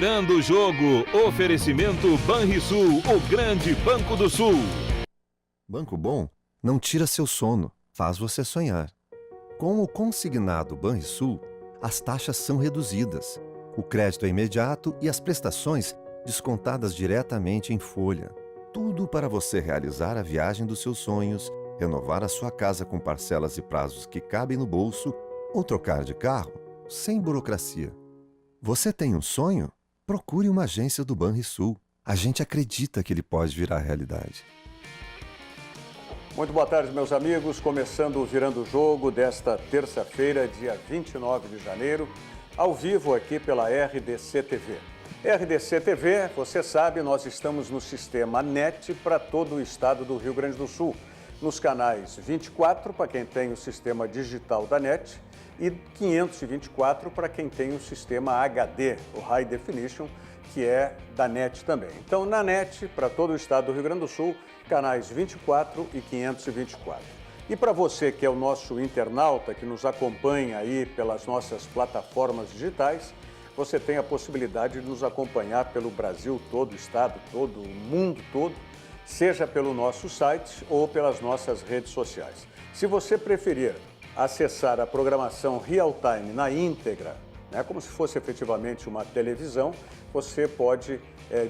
Virando o jogo. Oferecimento Banrisul, o grande Banco do Sul. Banco Bom não tira seu sono, faz você sonhar. Com o consignado Banrisul, as taxas são reduzidas, o crédito é imediato e as prestações descontadas diretamente em folha. Tudo para você realizar a viagem dos seus sonhos, renovar a sua casa com parcelas e prazos que cabem no bolso ou trocar de carro sem burocracia. Você tem um sonho? Procure uma agência do Banrisul. A gente acredita que ele pode virar realidade. Muito boa tarde, meus amigos. Começando o Virando o Jogo desta terça-feira, dia 29 de janeiro, ao vivo aqui pela RDC TV. RDC TV, você sabe, nós estamos no sistema NET para todo o estado do Rio Grande do Sul. Nos canais 24, para quem tem o sistema digital da NET, e 524 para quem tem o sistema HD, o High Definition, que é da NET também. Então, na NET, para todo o estado do Rio Grande do Sul, canais 24 e 524. E para você que é o nosso internauta, que nos acompanha aí pelas nossas plataformas digitais, você tem a possibilidade de nos acompanhar pelo Brasil todo, o estado todo, o mundo todo, seja pelo nosso site ou pelas nossas redes sociais. Se você preferir acessar a programação real time na íntegra, né, como se fosse efetivamente uma televisão, você pode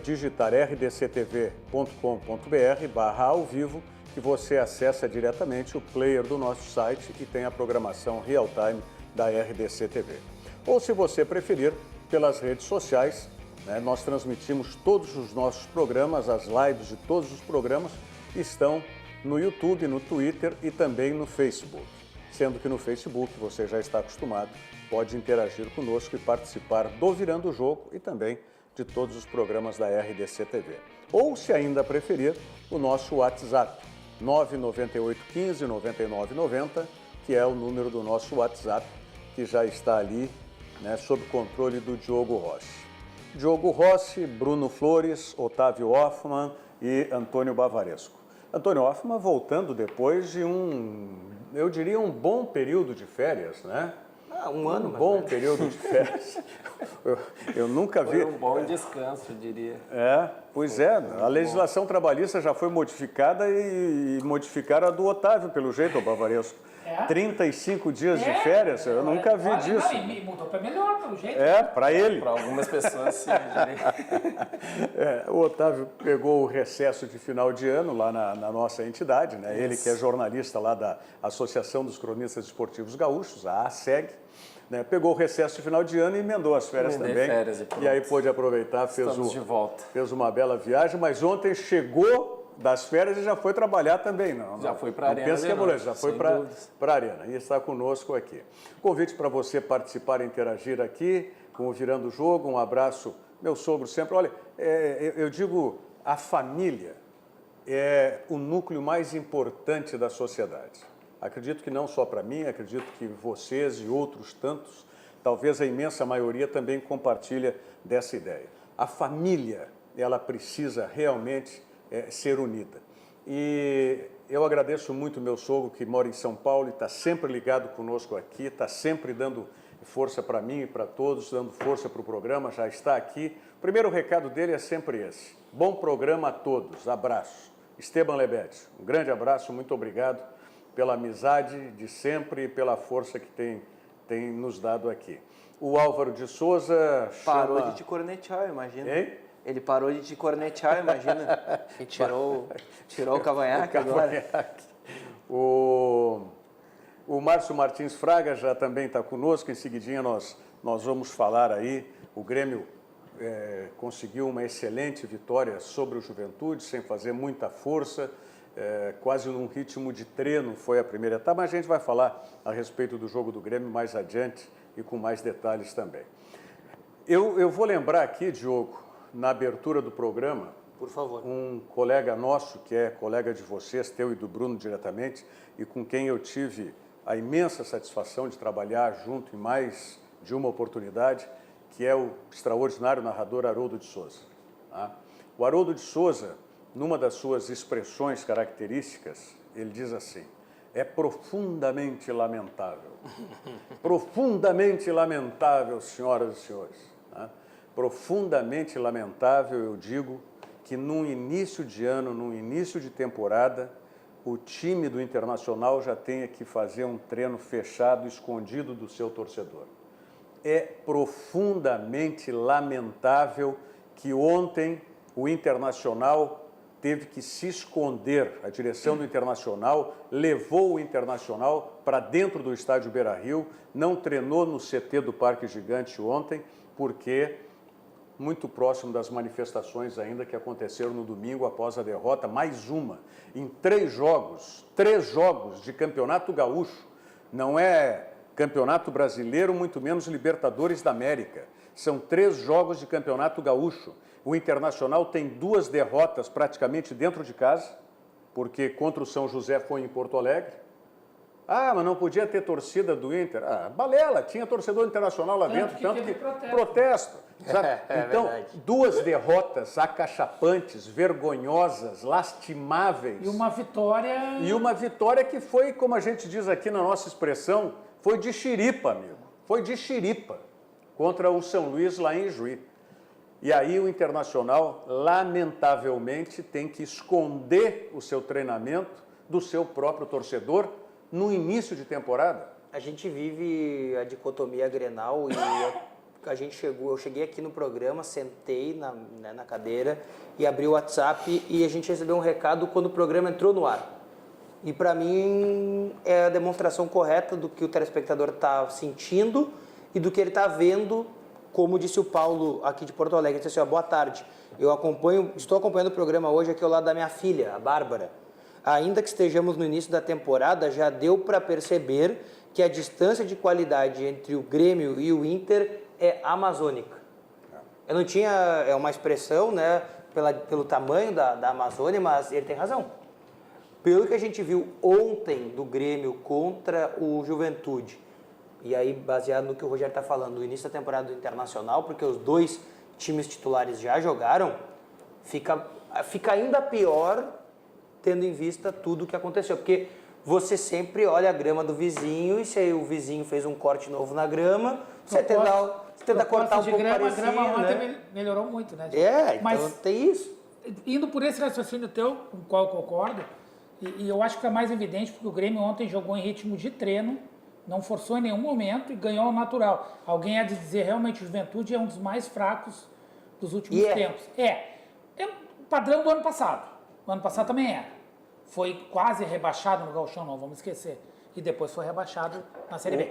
digitar rdctv.com.br/ao vivo, que você acessa diretamente o player do nosso site e tem a programação real time da RDC TV. Ou se você preferir, pelas redes sociais, né, nós transmitimos todos os nossos programas, as lives de todos os programas estão no YouTube, no Twitter e também no Facebook. Sendo que no Facebook você já está acostumado, pode interagir conosco e participar do Virando o Jogo e também de todos os programas da RDC TV. Ou, se ainda preferir, o nosso WhatsApp, 99815-9990, que é o número do nosso WhatsApp, que já está ali, né, sob controle do Diogo Rossi. Diogo Rossi, Bruno Flores, Otávio Hoffmann e Antônio Bavaresco. Antônio Hoffmann voltando depois de eu diria um bom período de férias, né? Um ano, bom período de férias. Eu nunca vi. Foi um bom descanso, eu diria. Pois é. A legislação trabalhista já foi modificada e modificaram a do Otávio, pelo jeito, o Bavaresco. 35 dias de férias, eu nunca vi disso. Não, e mudou para melhor, pelo jeito. Para ele. Para algumas pessoas, sim, eu diria. O Otávio pegou o recesso de final de ano lá na nossa entidade, né? Ele que é jornalista lá da Associação dos Cronistas Esportivos Gaúchos, a ASEG, né? Pegou o recesso de final de ano e emendou as férias também. Férias e aí pôde aproveitar, fez uma bela viagem, mas ontem chegou das férias e já foi trabalhar também, não? Já foi para a Arena. Pensa que é moleza, já foi para a Arena e está conosco aqui. Convite para você participar e interagir aqui com o Virando o Jogo. Um abraço, meu sogro sempre. Olha, eu digo, a família é o núcleo mais importante da sociedade. Acredito que não só para mim, acredito que vocês e outros tantos, talvez a imensa maioria também compartilha dessa ideia. A família, ela precisa realmente ser unida. E eu agradeço muito meu sogro que mora em São Paulo e está sempre ligado conosco aqui, está sempre dando força para mim e para todos, dando força para o programa, já está aqui. O primeiro recado dele é sempre esse. Bom programa a todos, abraço. Esteban Lebete, um grande abraço, muito obrigado pela amizade de sempre e pela força que tem nos dado aqui. O Álvaro de Souza Parou de te cornetear, imagina. Hein? Ele parou de te cornetear, imagina. E tirou o cavanhaque agora. O Márcio Martins Fraga já também está conosco. Em seguidinha nós vamos falar aí. O Grêmio conseguiu uma excelente vitória sobre o Juventude, sem fazer muita força, quase num ritmo de treino foi a primeira etapa, mas a gente vai falar a respeito do jogo do Grêmio mais adiante e com mais detalhes também. Eu vou lembrar aqui, Diogo, na abertura do programa, por favor, um colega nosso, que é colega de vocês, teu e do Bruno diretamente, e com quem eu tive a imensa satisfação de trabalhar junto em mais de uma oportunidade, que é o extraordinário narrador Haroldo de Souza. Tá? O Haroldo de Souza, numa das suas expressões características, ele diz assim: é profundamente lamentável, senhoras e senhores, tá? Profundamente lamentável, eu digo, que num início de ano, num início de temporada, o time do Internacional já tenha que fazer um treino fechado, escondido do seu torcedor. É profundamente lamentável que ontem o Internacional teve que se esconder. A direção do Internacional levou o Internacional para dentro do estádio Beira-Rio, não treinou no CT do Parque Gigante ontem, porque muito próximo das manifestações ainda que aconteceram no domingo após a derrota, mais uma, em 3 jogos de Campeonato Gaúcho. Não é Campeonato Brasileiro, muito menos Libertadores da América. São 3 jogos de Campeonato Gaúcho. O Internacional tem 2 derrotas praticamente dentro de casa, porque contra o São José foi em Porto Alegre. Ah, mas não podia ter torcida do Inter. Ah, balela, tinha torcedor internacional lá dentro, tanto que protesto. Sabe? Então, verdade. 2 derrotas acachapantes, vergonhosas, lastimáveis. E uma vitória... E uma vitória que foi, como a gente diz aqui na nossa expressão, foi de xiripa, amigo. Foi de xiripa contra o São Luís lá em Juí. E aí o Internacional, lamentavelmente, tem que esconder o seu treinamento do seu próprio torcedor no início de temporada. A gente vive a dicotomia Grenal e eu cheguei aqui no programa, sentei na cadeira e abri o WhatsApp e a gente recebeu um recado quando o programa entrou no ar. E para mim é a demonstração correta do que o telespectador está sentindo e do que ele está vendo. Como disse o Paulo aqui de Porto Alegre, ele disse assim, boa tarde, estou acompanhando o programa hoje aqui ao lado da minha filha, a Bárbara. Ainda que estejamos no início da temporada, já deu para perceber que a distância de qualidade entre o Grêmio e o Inter é amazônica. Eu não tinha, é uma expressão, né, pelo tamanho da Amazônia, mas ele tem razão. Pelo que a gente viu ontem do Grêmio contra o Juventude, e aí baseado no que o Rogério está falando, no início da temporada do Internacional, porque os 2 times titulares já jogaram, fica ainda pior tendo em vista tudo o que aconteceu, porque você sempre olha a grama do vizinho e se aí o vizinho fez um corte novo na grama, você tenta cortar um pouco parecido, a grama ontem né? melhorou muito, né? Então Mas, tem isso. indo por esse raciocínio teu, com o qual eu concordo, e eu acho que é mais evidente porque o Grêmio ontem jogou em ritmo de treino, não forçou em nenhum momento e ganhou ao natural. Alguém há de dizer, realmente, o Juventude é um dos mais fracos dos últimos tempos. É o padrão do ano passado. O ano passado também era. Foi quase rebaixado no Gauchão, não vamos esquecer. E depois foi rebaixado na Série B.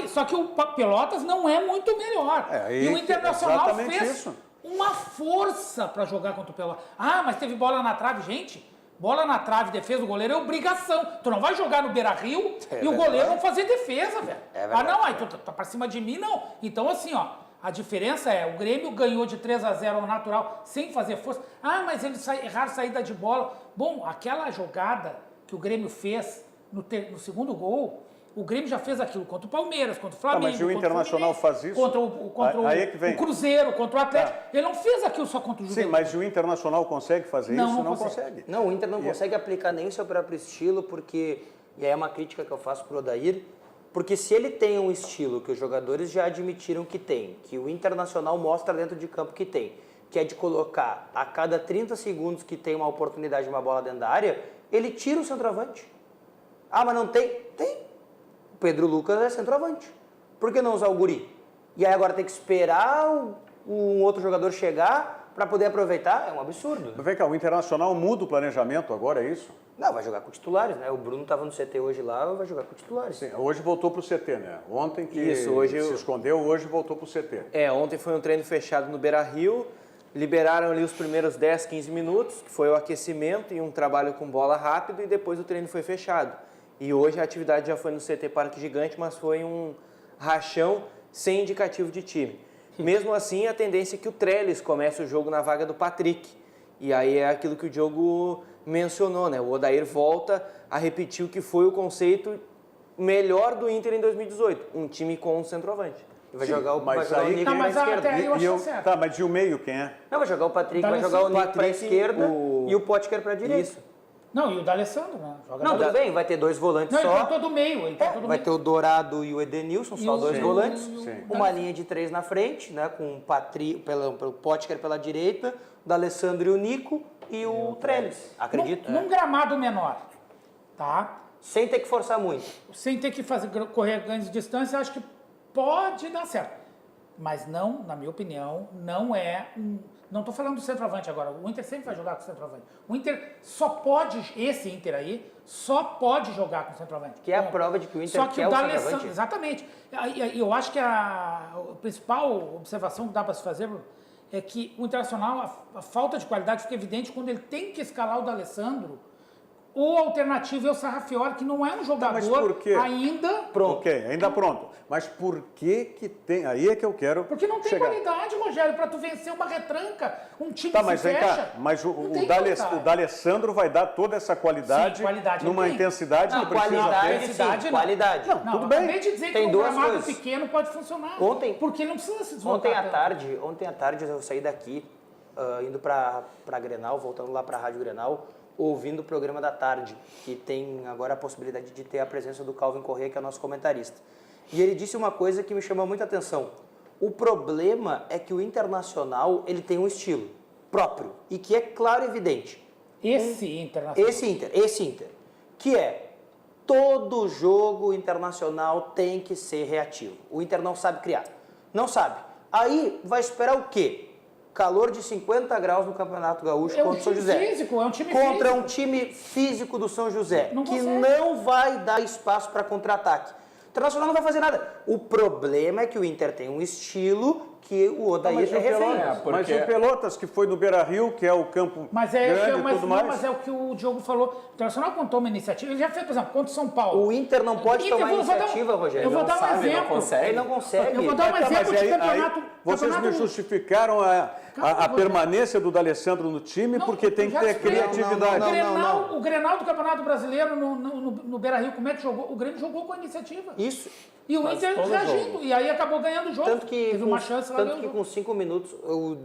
Só que o Pelotas não é muito melhor. E o Internacional fez uma força para jogar contra o Pelotas. Ah, mas teve bola na trave. Gente, bola na trave, defesa do goleiro é obrigação. Tu não vai jogar no Beira-Rio e o goleiro não fazer defesa, velho. Não, aí tu tá pra cima de mim, não. Então, assim, ó, a diferença é, o Grêmio ganhou de 3-0 ao natural, sem fazer força. Ah, mas eles erraram saída de bola. Bom, aquela jogada que o Grêmio fez no segundo gol, o Grêmio já fez aquilo contra o Palmeiras, contra o Flamengo, mas e o Internacional faz isso? Contra o Cruzeiro, contra o Atlético. Ele não fez aquilo só contra o Juventude. Sim, mas o Internacional consegue fazer isso? Não consegue. Não, o Inter não consegue aplicar nem o seu próprio estilo, porque, e aí é uma crítica que eu faço pro Odair, porque se ele tem um estilo que os jogadores já admitiram que tem, que o Internacional mostra dentro de campo que tem, que é de colocar a cada 30 segundos que tem uma oportunidade de uma bola dentro da área, ele tira o centroavante. Ah, mas não tem? Tem. O Pedro Lucas é centroavante. Por que não usar o guri? E aí agora tem que esperar um outro jogador chegar para poder aproveitar? É um absurdo. Mas vem cá, o Internacional muda o planejamento agora, é isso? Não, vai jogar com titulares, né? O Bruno estava no CT hoje lá, vai jogar com titulares. Sim, hoje voltou pro CT, né? Ontem que hoje se escondeu, hoje voltou pro CT. Ontem foi um treino fechado no Beira-Rio, liberaram ali os primeiros 10, 15 minutos, que foi o aquecimento e um trabalho com bola rápido, e depois o treino foi fechado. E hoje a atividade já foi no CT Parque Gigante, mas foi um rachão sem indicativo de time. Mesmo assim, a tendência é que o Trellis comece o jogo na vaga do Patrick. E aí é aquilo que o Diogo mencionou, né? O Odair volta a repetir o que foi o conceito melhor do Inter em 2018. Um time com um centroavante. Vai jogar o mas vai jogar aí o Nico pra esquerda. Até aí eu acho certo. Tá, mas e o meio quem é? Não, vai jogar o Patrick, Tá vai no jogar o Nico pra Patrick, esquerda e o Potker pra direita. Isso. Não, e o D'Alessandro, né? Joga Não, tudo D'Alessandro. bem, vai ter 2 volantes Não, ele só. tentou do meio. Ele tentou do Vai meio. ter o Dourado e o Edenilson, só E 2 o- volantes. Sim. Uma linha de 3 na frente, né? Com o pelo Potker pela direita, o D'Alessandro e o Nico e o Trellis. Acredito. Num gramado menor, tá? Sem ter que forçar muito. Sem ter que correr grandes distâncias, acho que pode dar certo. Mas não, na minha opinião, não é um... Não estou falando do centroavante agora. O Inter sempre vai jogar com o centroavante. O Inter só pode, esse Inter aí, só pode jogar com o centroavante. Que é a Ponto. prova de que o Inter Só que quer o o D'Alessandro, centroavante. exatamente. Eu acho que a principal observação que dá para se fazer é que o Internacional, a falta de qualidade fica evidente quando ele tem que escalar o D'Alessandro. Ou a alternativa é o Sarrafiori, que não é um mas jogador por quê? ainda... Pronto. Ok, ainda pronto. Mas por que tem... Aí é que eu quero Porque não tem chegar. qualidade, Rogério, para tu vencer uma retranca, um time Tá, que mas se vem fecha. cá, mas Não o tem D'Alessandro vai dar toda essa qualidade, Sim, qualidade numa ele tem. intensidade Não, que precisa qualidade, ter. sim, qualidade. Não, tudo bem. acabei de dizer Tem que um duas gramado coisas. pequeno pode funcionar. Ontem- Porque ele não precisa se deslocar Ontem tanto. à tarde eu saí daqui, indo para Grenal, voltando lá para a Rádio Grenal, ouvindo o programa da tarde, que tem agora a possibilidade de ter a presença do Calvin Corrêa, que é o nosso comentarista. E ele disse uma coisa que me chamou muita atenção. O problema é que o Internacional ele tem um estilo próprio e que é claro e evidente. Esse Internacional. Esse Inter, que é todo jogo internacional tem que ser reativo. O Inter não sabe criar. Não sabe. Aí vai esperar o quê? Calor de 50 graus no Campeonato Gaúcho É um contra o São time José. físico, é um time contra físico. um time físico do São José, Não que consegue. não vai dar espaço para contra-ataque. O Internacional não vai fazer nada. O problema é que o Inter tem um estilo que o Odair Mas é o refém. Pelotas, mas o Pelotas, que foi no Beira-Rio, que é o campo Mas grande e tudo mais. mas é o que o Diogo falou. O Internacional contou uma iniciativa. Ele já fez, por exemplo, contra o São Paulo. O Inter não pode tomar iniciativa, Rogério. Eu vou Não dar um sabe, exemplo. Não consegue. Ele não consegue. Eu vou dar um Tá, exemplo mas de campeonato. vocês me campeonato- justificaram a Calma, permanência do D'Alessandro no time Não, porque tem que já ter expliquei. criatividade. O Grenal do Campeonato Brasileiro no Beira-Rio, como é que jogou? O Grêmio jogou com a iniciativa. Isso. E o Inter reagindo. E aí acabou ganhando o jogo. Tanto que, Teve uma chance lá ganhou o jogo. com 5 minutos,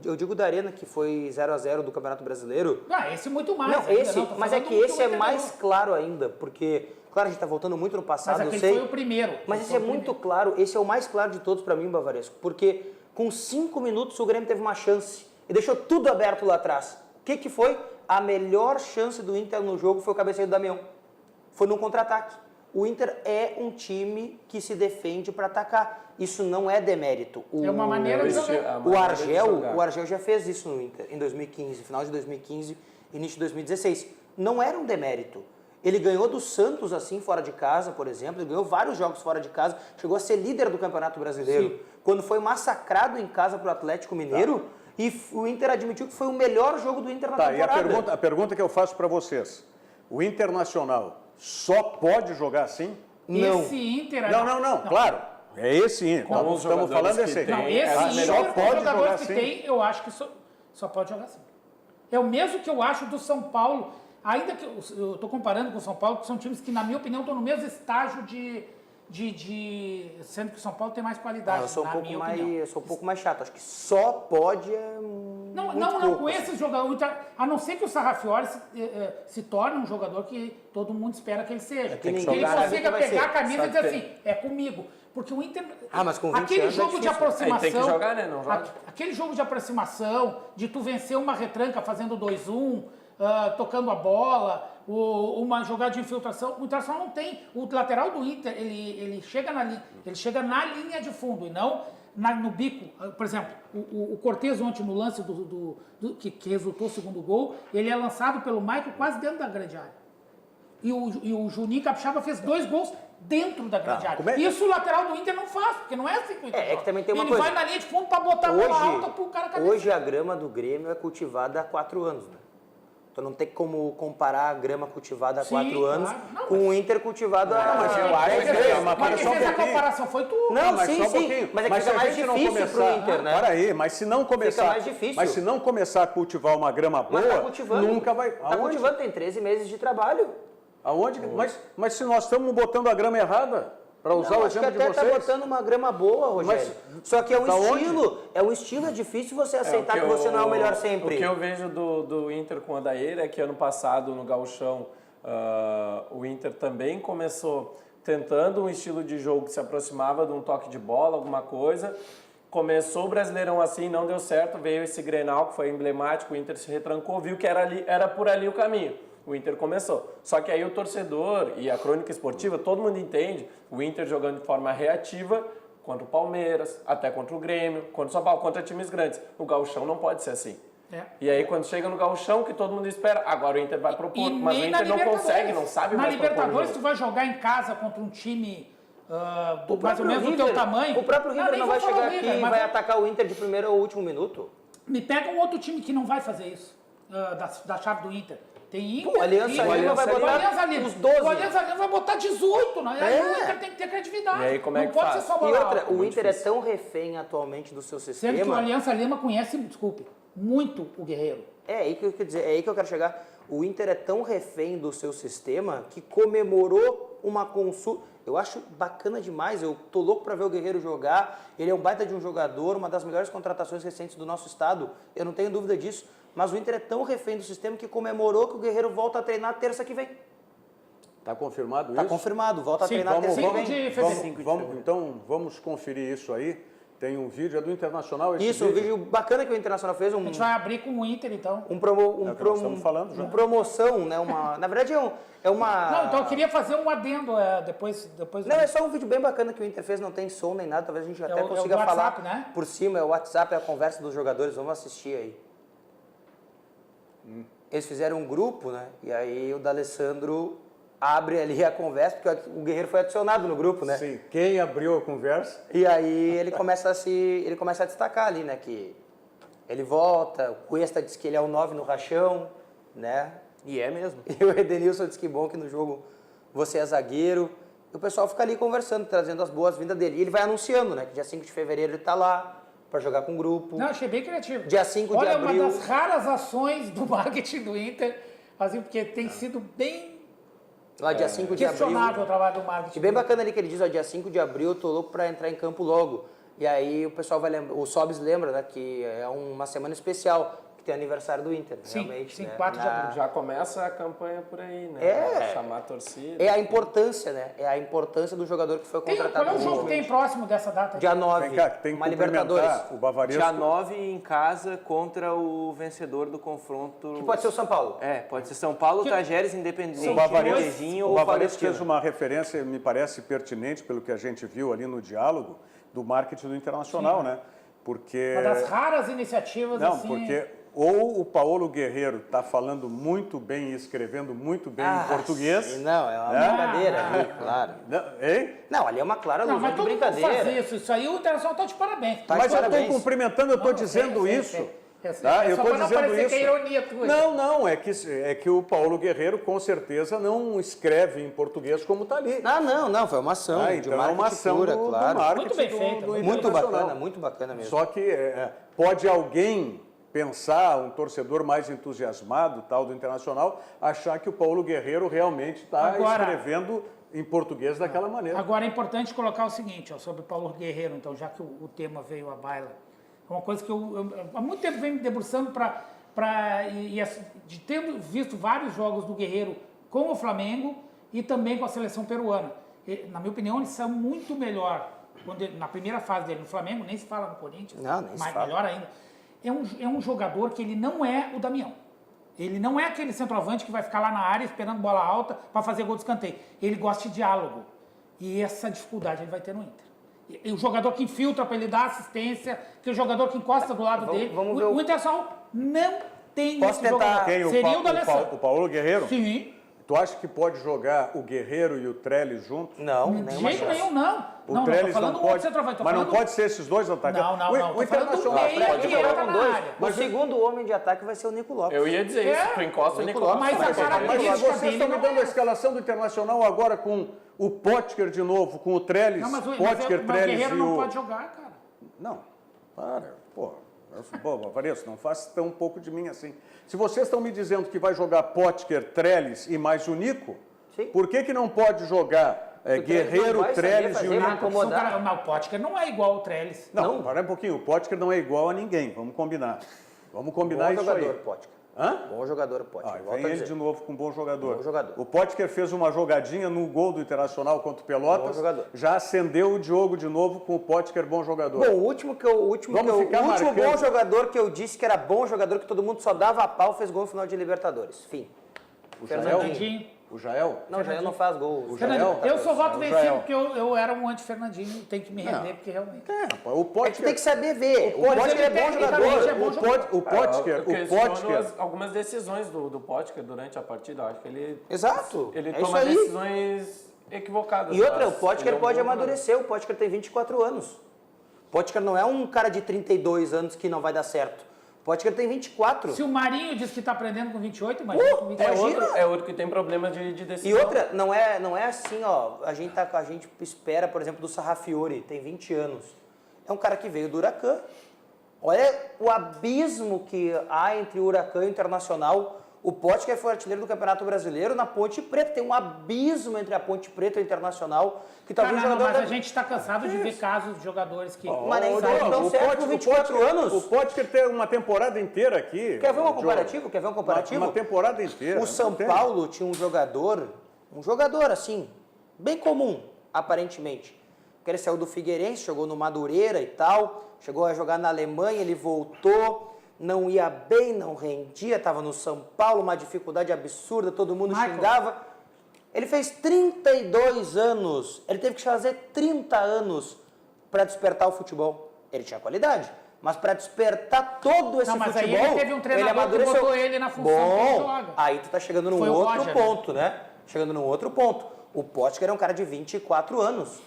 eu digo da Arena, que foi 0-0 do Campeonato Brasileiro. Ah, esse muito mais. Não, ainda, esse, tô mas é falando que do esse o é Inter mais ganhou. claro ainda, porque, claro, a gente está voltando muito no passado, Mas eu aquele sei. foi o primeiro. Mas esse é muito claro, esse é o mais claro de todos para mim, Bavaresco, porque com 5 minutos o Grêmio teve uma chance e deixou tudo aberto lá atrás. O que foi? A melhor chance do Inter no jogo foi o cabeceio do Damião. Foi num contra-ataque. O Inter é um time que se defende para atacar. Isso não é demérito. É uma maneira de jogar. O Argel já fez isso no Inter em 2015, final de 2015, início de 2016. Não era um demérito. Ele ganhou do Santos assim fora de casa, por exemplo, ele ganhou vários jogos fora de casa, chegou a ser líder do Campeonato Brasileiro. Sim. Quando foi massacrado em casa pro Atlético Mineiro, e o Inter admitiu que foi o melhor jogo do Inter na Tá, e temporada. a pergunta que eu faço para vocês: o Internacional só pode jogar assim? Não. Esse Inter... Não, claro. É esse Inter. Com os Estamos falando jogadores desse que aí. Não, esse Ah, Inter, só com os pode jogar jogadores que assim. tem, eu acho que só pode jogar assim. É o mesmo que eu acho do São Paulo, ainda que eu estou comparando com o São Paulo, que são times que, na minha opinião, estão no mesmo estágio sendo que o São Paulo tem mais qualidade, Eu sou na minha opinião. eu sou um pouco mais chato. Acho que só pode Não, muito não, pouco, com assim. esses jogadores, a não ser que o Sarrafiori se torne um jogador que todo mundo espera que ele seja. que Que ninguém ele sabe consiga que vai pegar ser. a camisa e Sabe dizer que assim, é comigo. Porque o Inter... Mas com 20 aquele anos é jogo de difícil. aproximação... Tem que jogar, né? Não joga. Aquele jogo de aproximação, de tu vencer uma retranca fazendo 2-1, tocando a bola, uma jogada de infiltração, o Internacional não tem. O lateral do Inter, ele chega na linha de fundo e não no bico. Por exemplo, o Cortez ontem no lance que resultou o segundo gol, ele é lançado pelo Maicon quase dentro da grande área. E o Juninho Capixaba fez 2 gols dentro da grande área. como é- Isso o lateral do Inter não faz, porque não é assim que o Inter É que joga. também tem uma ele coisa. vai na linha de fundo pra botar a bola alta pro cara cabecear. Hoje a grama do Grêmio é cultivada há 4 anos, né? Então não tem como comparar a grama cultivada há Sim, 4 anos claro. Não, com o Inter cultivado há mas eu acho 10 que vezes. é uma Mas quem só um fez a pouquinho. comparação foi tu. Não, mas sim, só um sim. pouquinho. Mas é que se fica a mais gente não difícil pro começar- Inter, né? Para aí, mas se não começar, mais difícil. mas se não começar a cultivar uma grama boa, Mas tá cultivando. nunca vai. Tá cultivando, tem 13 meses de trabalho. Aonde? Mas se nós estamos botando a grama errada, para usar Não, o acho que exemplo de até tá vocês. botando uma grama boa, Rogério. Só que é um da onde? estilo, é difícil você aceitar o que você não é o melhor sempre. O que eu vejo do Inter com o Odair é que ano passado no Gauchão O Inter também começou tentando um estilo de jogo que se aproximava de um toque de bola, alguma coisa. Começou o Brasileirão assim, não deu certo, veio esse Grenal que foi emblemático, o Inter se retrancou, viu que era por ali o caminho. O Inter começou. Só que aí o torcedor e a crônica esportiva, todo mundo entende, o Inter jogando de forma reativa contra o Palmeiras, até contra o Grêmio, contra o São Paulo, contra times grandes. O gauchão não pode ser assim. E aí quando chega no gauchão, que todo mundo espera, agora o Inter vai propor, mas o Inter não consegue, não sabe mais propor. Na Libertadores tu vai jogar em casa contra um time mais ou menos do teu tamanho. O próprio River não vai chegar aqui e vai atacar o Inter de primeiro ou último minuto. Me pega um outro time que não vai fazer isso, da chave do Inter. Tem Inter, o Aliança Lima vai botar os 12. O Aliança Lima vai botar 18, né? Aí o Inter tem que ter credibilidade. E aí, como não é que pode faz? ser só bola alta. O Inter é tão refém atualmente do seu sistema. Sendo que o Aliança Lima conhece, desculpe, muito o Guerreiro. É aí que eu quero dizer, é aí que eu quero chegar. O Inter é tão refém do seu sistema que comemorou uma consulta. Eu acho bacana demais, eu tô louco para ver o Guerreiro jogar. Ele é um baita de um jogador, uma das melhores contratações recentes do nosso estado, eu não tenho dúvida disso. Mas o Inter é tão refém do sistema que comemorou que o Guerreiro volta a treinar terça que vem. Está confirmado isso? Está confirmado, volta a treinar terça que vem. Então vamos conferir isso aí. Tem um vídeo, é do Internacional esse Isso, um vídeo bacana que o Internacional fez. A gente vai abrir com o Inter, então. estamos falando já. Promoção, né? Na verdade é uma... Não, então eu queria fazer um adendo depois Não, é só um vídeo bem bacana que o Inter fez, não tem som nem nada, talvez a gente até consiga WhatsApp, falar né? por cima, é o WhatsApp, é a conversa dos jogadores, vamos assistir aí. Eles fizeram um grupo, né? E aí o D'Alessandro abre ali a conversa, porque o Guerreiro foi adicionado no grupo, né? Sim, quem abriu a conversa? E aí ele começa a destacar ali, né? Que ele volta, o Cuesta diz que ele é o 9 no rachão, né? E é mesmo. E o Edenilson diz que bom que no jogo você é zagueiro. E o pessoal fica ali conversando, trazendo as boas-vindas dele. E ele vai anunciando, né? Que dia 5 de fevereiro ele tá lá para jogar com o grupo. Não, achei bem criativo. Dia 5 de abril... Olha, uma das raras ações do marketing do Inter, assim, porque tem sido bem... Lá dia 5 de abril... questionável o trabalho do marketing. E bem bacana ali que ele diz, ó, dia 5 de abril eu tô louco para entrar em campo logo. E aí o pessoal vai lembrar, o Sobis lembra, né, que é uma semana especial, que tem aniversário do Inter, Sim, realmente. sim, né? 4 de abril. Já começa a campanha por aí, né? Chamar a torcida. É a importância, né? É a importância do jogador que foi contratado. Qual é o jogo que tem próximo dessa data? Dia 9, Vem cá, que tem que uma Libertadores. cumprimentar o Bavaresco. Dia 9 em casa contra o vencedor do confronto. Que pode ser o São Paulo. Pode ser São Paulo, Tajeres, Independente, O Bavaresco, Medellín o ou Bavaresco Palestino. fez uma referência, me parece pertinente, pelo que a gente viu ali no diálogo, do marketing do Internacional, né? Porque... Uma das raras iniciativas, Não, assim... porque ou o Paulo Guerreiro está falando muito bem e escrevendo muito bem em português... Sim, não, é uma né? brincadeira ali, claro. Não, hein? Não, ali é uma clara Não, alusão mas de todo mundo brincadeira. faz isso. Isso aí o Internacional tá de parabéns. Tá de Mas eu estou parabéns. cumprimentando, eu estou Não, dizendo sei, isso. sei. Tá? É Eu só estou pra não dizendo parecer isso. que é ironia tua. Não, é que o Paulo Guerreiro com certeza não escreve em português como está ali. Não, foi uma ação de Então é marketing uma ação pura, do claro. marketing Muito bem do feito. Muito bacana mesmo. Só que pode alguém pensar, um torcedor mais entusiasmado tal do Internacional, achar que o Paulo Guerreiro realmente está escrevendo em português daquela maneira. Agora é importante colocar o seguinte, ó, sobre o Paulo Guerreiro, então, já que o tema veio à baila. É uma coisa que eu há muito tempo venho me debruçando de tendo visto vários jogos do Guerreiro com o Flamengo e também com a seleção peruana. Na minha opinião, eles são muito melhor. Na primeira fase dele no Flamengo, nem se fala no Corinthians, Não, nem se mas fala. melhor ainda. É um jogador que ele não é o Damião. Ele não é aquele centroavante que vai ficar lá na área esperando bola alta para fazer gol de escanteio. Ele gosta de diálogo. E essa dificuldade ele vai ter no Inter. E o jogador que infiltra para ele dar assistência, que é o jogador que encosta do lado dele. vamos ver O Internacional não tem Posso esse tentar- jogador. Quem? Seria o D'Alessandro. O Paulo Guerreiro? Sim. Tu acha que pode jogar o Guerreiro e o Trellis juntos? Não, De nenhuma jeito chance. nenhum, não. O Não, Trellis tô falando não um outro pode, centroavante. tô mas não falando- pode ser esses dois atacantes. Não, não, não. O Tô falando do Internacional meio pode que jogar entra com na dois. área. O segundo homem de ataque vai ser o Nico Lopes. Eu ia dizer isso, tu encosta o Nico Lopes. Mas a Mas característica vocês dele estão me não dando é a escalação do Internacional agora com o Potker de novo, com o Trellis. Não, mas o Potker, Trellis Guerreiro e não o... pode jogar, cara. Não, para, pô. Varesso, não faça tão pouco de mim assim. Se vocês estão me dizendo que vai jogar Potker, Trellis e mais o Nico, Sim. por que não pode jogar Trellis Guerreiro, não vai saber Trellis e fazer o nada. Nico? Incomodar. Não, o Potker não é igual ao Trellis. Não, para um pouquinho. O Potker não é igual a ninguém. Vamos combinar. Vamos combinar Bom isso jogador, aí. Potker. Hã? Bom jogador, Potker. Ah, volto vem a ele dizer. de novo com um bom jogador. Bom jogador. O Potker fez uma jogadinha no gol do Internacional contra o Pelotas. Bom jogador. Já acendeu o Diogo de novo com o Potker, bom jogador. Bom, o último marcando. bom jogador que eu disse que era bom jogador, que todo mundo só dava a pau, fez gol no final de Libertadores. Fim. o Fernandinho. O Jael? Não, já não faz gol. O Fernandinho, Jael? eu sou voto O vencido Jael. porque eu era um anti-Fernandinho, tem que me render, Não. porque realmente... Rapaz, o É que Potker... tem que saber ver. O Potker Potker é bom tecnicamente é jogador. bom jogador. O Potker... Eu O questiono Potker... algumas decisões do Potker durante a partida. Eu acho que ele Exato. ele é toma isso aí. decisões equivocadas. E outra, o mas Potker ele é um pode bom jogador. amadurecer. O Potker tem 24 anos. O Potker não é um cara de 32 anos que não vai dar certo. O Potker tem 24. Se o Marinho diz que está aprendendo com 28, imagina com 28. É outro que tem problema de decisão. E outra, não é assim, ó. A gente espera, por exemplo, do Sarrafiori, tem 20 anos. É um cara que veio do Huracan. Olha o abismo que há entre o Huracan e o Internacional. O Potker foi artilheiro do Campeonato Brasileiro na Ponte Preta. Tem um abismo entre a Ponte Preta e o Internacional. Que talvez o Não, jogador mas a gente está cansado de ver casos de jogadores que... Mas nem Não, todos dão certo com 24 anos. O Potker tem uma temporada inteira aqui. Quer ver um Diogo. comparativo? Quer ver um comparativo? Uma temporada inteira. O São não tem? Paulo tinha um jogador assim, bem comum, aparentemente. Porque ele saiu do Figueirense, jogou no Madureira e tal, chegou a jogar na Alemanha, ele voltou, não ia bem, não rendia, estava no São Paulo, uma dificuldade absurda, todo mundo Michael. xingava. Ele fez 32 anos, ele teve que fazer 30 anos para despertar o futebol. Ele tinha qualidade. Mas para despertar todo esse Não, mas aí futebol, ele teve um treinador que amadureceu. botou ele na função que ele joga. Aí tu tá chegando num Foi o outro Roger, ponto, né? Chegando num outro ponto. O Potker é um cara de 24 anos,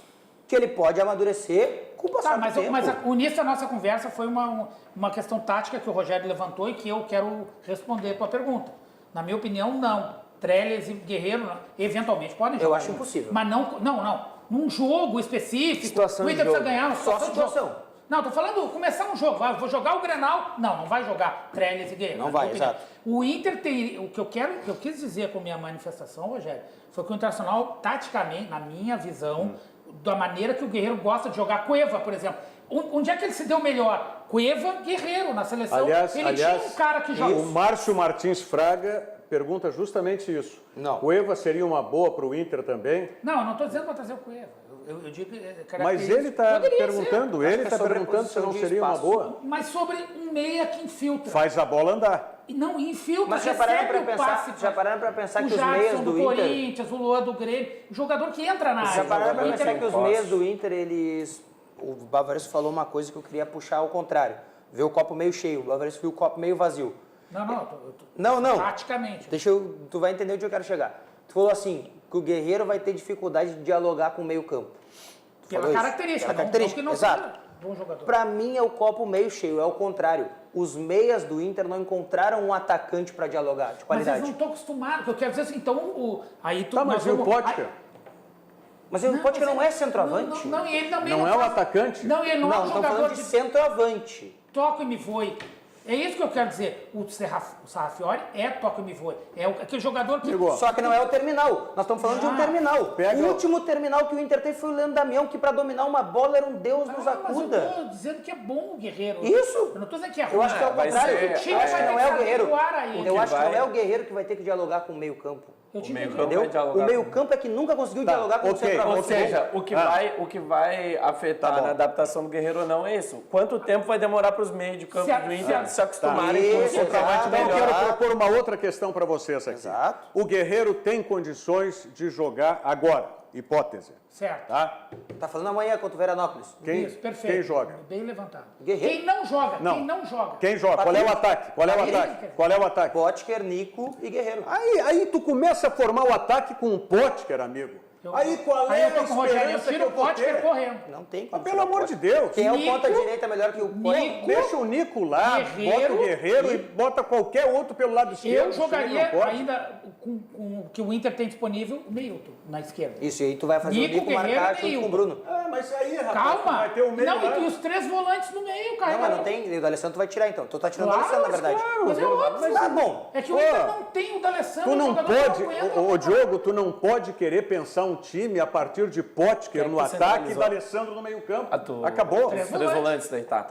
que ele pode amadurecer com o passar Tá, do mas, tempo. mas o início da nossa conversa foi uma questão tática que o Rogério levantou e que eu quero responder a tua pergunta. Na minha opinião, não. Trellis e Guerreiro, eventualmente, podem jogar. Eu acho impossível. Mas não. Num jogo específico, Situação o de Inter precisa jogo. ganhar uma Só situação de situação. jogo. Não, tô falando, começar um jogo, vou jogar o Grenal. Não vai jogar Trellis e Guerreiro. Não na vai, minha opinião. exato. O Inter tem, o que eu quis dizer com a minha manifestação, Rogério, foi que o Internacional, taticamente, na minha visão, da maneira que o Guerreiro gosta de jogar, Cueva, por exemplo. Onde é que ele se deu melhor? Cueva, Guerreiro, na seleção. Aliás, ele tinha um cara que joga... o Márcio Martins Fraga pergunta justamente isso. Não. Cueva seria uma boa para o Inter também? Não, eu não estou dizendo para trazer o Cueva. Eu digo Mas ele está Poderia perguntando, ser. ele Acho que está é sobre perguntando se posição não de seria uma espaço. boa. Mas sobre um meia que infiltra. Faz a bola andar. E não infiltra, Mas já pararam recebe pra o pensar- passe. já pararam pra pensar o que os Jadson meias do Inter- Corinthians, o Luan do Grêmio, jogador que entra na área. Já pararam pra O pensar Inter- que os meias do Inter, eles... O Bavares falou uma coisa que eu queria puxar ao contrário. Ver o copo meio cheio. O Bavares viu o copo meio vazio. Não. Não. Taticamente. Tu vai entender onde eu quero chegar. Tu falou assim, que o Guerreiro vai ter dificuldade de dialogar com o meio campo. Tu Pela falou isso. característica. Pela característica, não exato. seja bom jogador. Pra mim é o copo meio cheio, é o contrário. Os meias do Inter não encontraram um atacante pra dialogar, de Mas qualidade. eles não estão acostumados. O que eu quero dizer assim, então, aí tu... Tá, mas nós e o vamos- Potker? Mas o Potker não é centroavante. Não, e ele também Não é o faz- atacante? Não, e ele não, é um estamos jogador falando de centroavante. toca e me voe. É isso que eu quero dizer. O Sarrafiori é toca e me voe. É aquele jogador que... Chegou. Só que não é o terminal. Nós estamos falando de um terminal. Pega O o- último terminal que o Inter teve foi o Leandro Damião, que pra dominar uma bola era um Deus nos Ah, mas eu acuda. tô dizendo que é bom o Guerreiro. Isso. Eu não tô dizendo que é ruim. Eu acho que é o vai contrário. ser- O time Eu acho que vai não ter é que o Guerreiro. adequar a ele. Eu acho que não vai- é o Guerreiro que vai ter que dialogar com o meio campo. Eu te meio entendi. campo Entendeu? vai dialogar O meio com- campo é que nunca conseguiu Tá, dialogar com o ok. centroavante. Ou seja, o que vai afetar Tá bom. na adaptação do Guerreiro ou não é isso. Quanto tempo vai demorar para os meios de campo Se- do Inter se- se acostumarem Tá. com o Isso, centroavante exato. Eu melhor? quero propor uma outra questão para vocês aqui. Exato. O Guerreiro tem condições de jogar agora, hipótese, Certo. tá? Tá falando amanhã contra o Veranópolis. Quem, Isso, perfeito. quem joga? Bem levantado. Guerreiro. Quem não joga? Não. Quem não joga? Quem joga? Qual é o Patrício. ataque? Qual é o Patrício. ataque? Qual é o ataque? Potker, Nico e Guerreiro. Aí tu começa a formar o ataque com o Potker, amigo. Aí qual é Aí a eu tô com o Rogério, eu esperança que tiro eu o vou Potker ter? correndo. Não tem Mas como. pelo tirar amor Potker. de Deus. Quem é o Nico, ponta direita melhor que o Potker? Nico, Deixa o Nico lá, Guerreiro, bota o Guerreiro e bota qualquer outro pelo lado esquerdo. Eu isso aí jogaria não pode. ainda com o que o Inter tem disponível, o Neilton, na esquerda. Isso, e aí tu vai fazer Nico, o Nico Guerreiro marcar e junto com Neilton. o Bruno. Ah, mas aí, rapaz, tu Calma! vai ter o meio Não, lá. e os três volantes no meio, cara. Não, mas não tem. O D'Alessandro tu vai tirar então. Tu tá tirando o Claro, D'Alessandro, na verdade. claro, mas é óbvio. Tá bom. É que o Pô, Inter não tem o D'Alessandro, Tu não jogador pode, que não aguenta, ô cara. Diogo, tu não pode querer pensar um time a partir de Potker Quem no que ataque e centralizou? D'Alessandro no meio campo. Tu- Acabou. Três volantes daí, tá.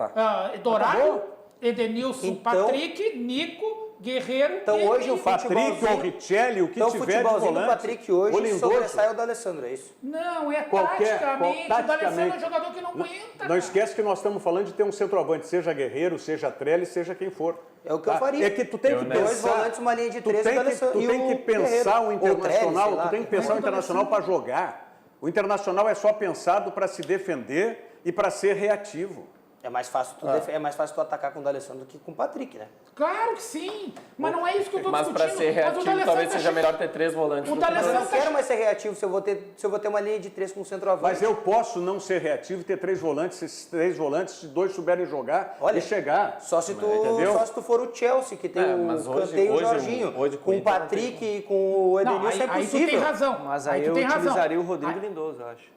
Dourado, Acabou? Edenilson, Então- Patrick, Nico, Guerreiro Então e hoje o Patrick ou Richelli, o que então, o tiver de futebolzinho do volante. Patrick hoje o Lindoso, sobressai o do Alessandro, é isso? Não, é Qualquer- taticamente. qual- O D'Alessandro é um taticamente. jogador que não aguenta. Não cara. esquece que nós estamos falando de ter um centroavante, seja Guerreiro, seja Trelli, seja quem for. É o que eu faria. É que tu tem que pensar... Dois volantes, uma linha de tu três, tem o que, D'Alessandro tu e tem o que pensar Guerreiro. o Internacional, Ou Trelli, sei lá. tu tem que pensar o Internacional para jogar. O Internacional é só pensado para se defender e para ser reativo. É mais fácil tu atacar com o D'Alessandro do que com o Patrick, né? Claro que sim. Mas não é isso que eu tô Mas discutindo. para ser reativo, D'Alessandro talvez seja tá- melhor ter 3 volantes. O do que D'Alessandro Eu não quero mais ser reativo se eu vou ter uma linha de 3 com o centroavante. Mas eu posso não ser reativo e ter 3 volantes, se esses 3 volantes, se 2 souberem jogar Olha, e chegar. Só se Entendeu? tu for o Chelsea, que tem mas o hoje- Kanté e o hoje- Jorginho. hoje com com o o Inter não Patrick e com o Não, Edenilson é aí tu possível. tem razão. Mas aí aí tu eu tem razão. utilizaria o Rodrigo Lindoso, eu acho.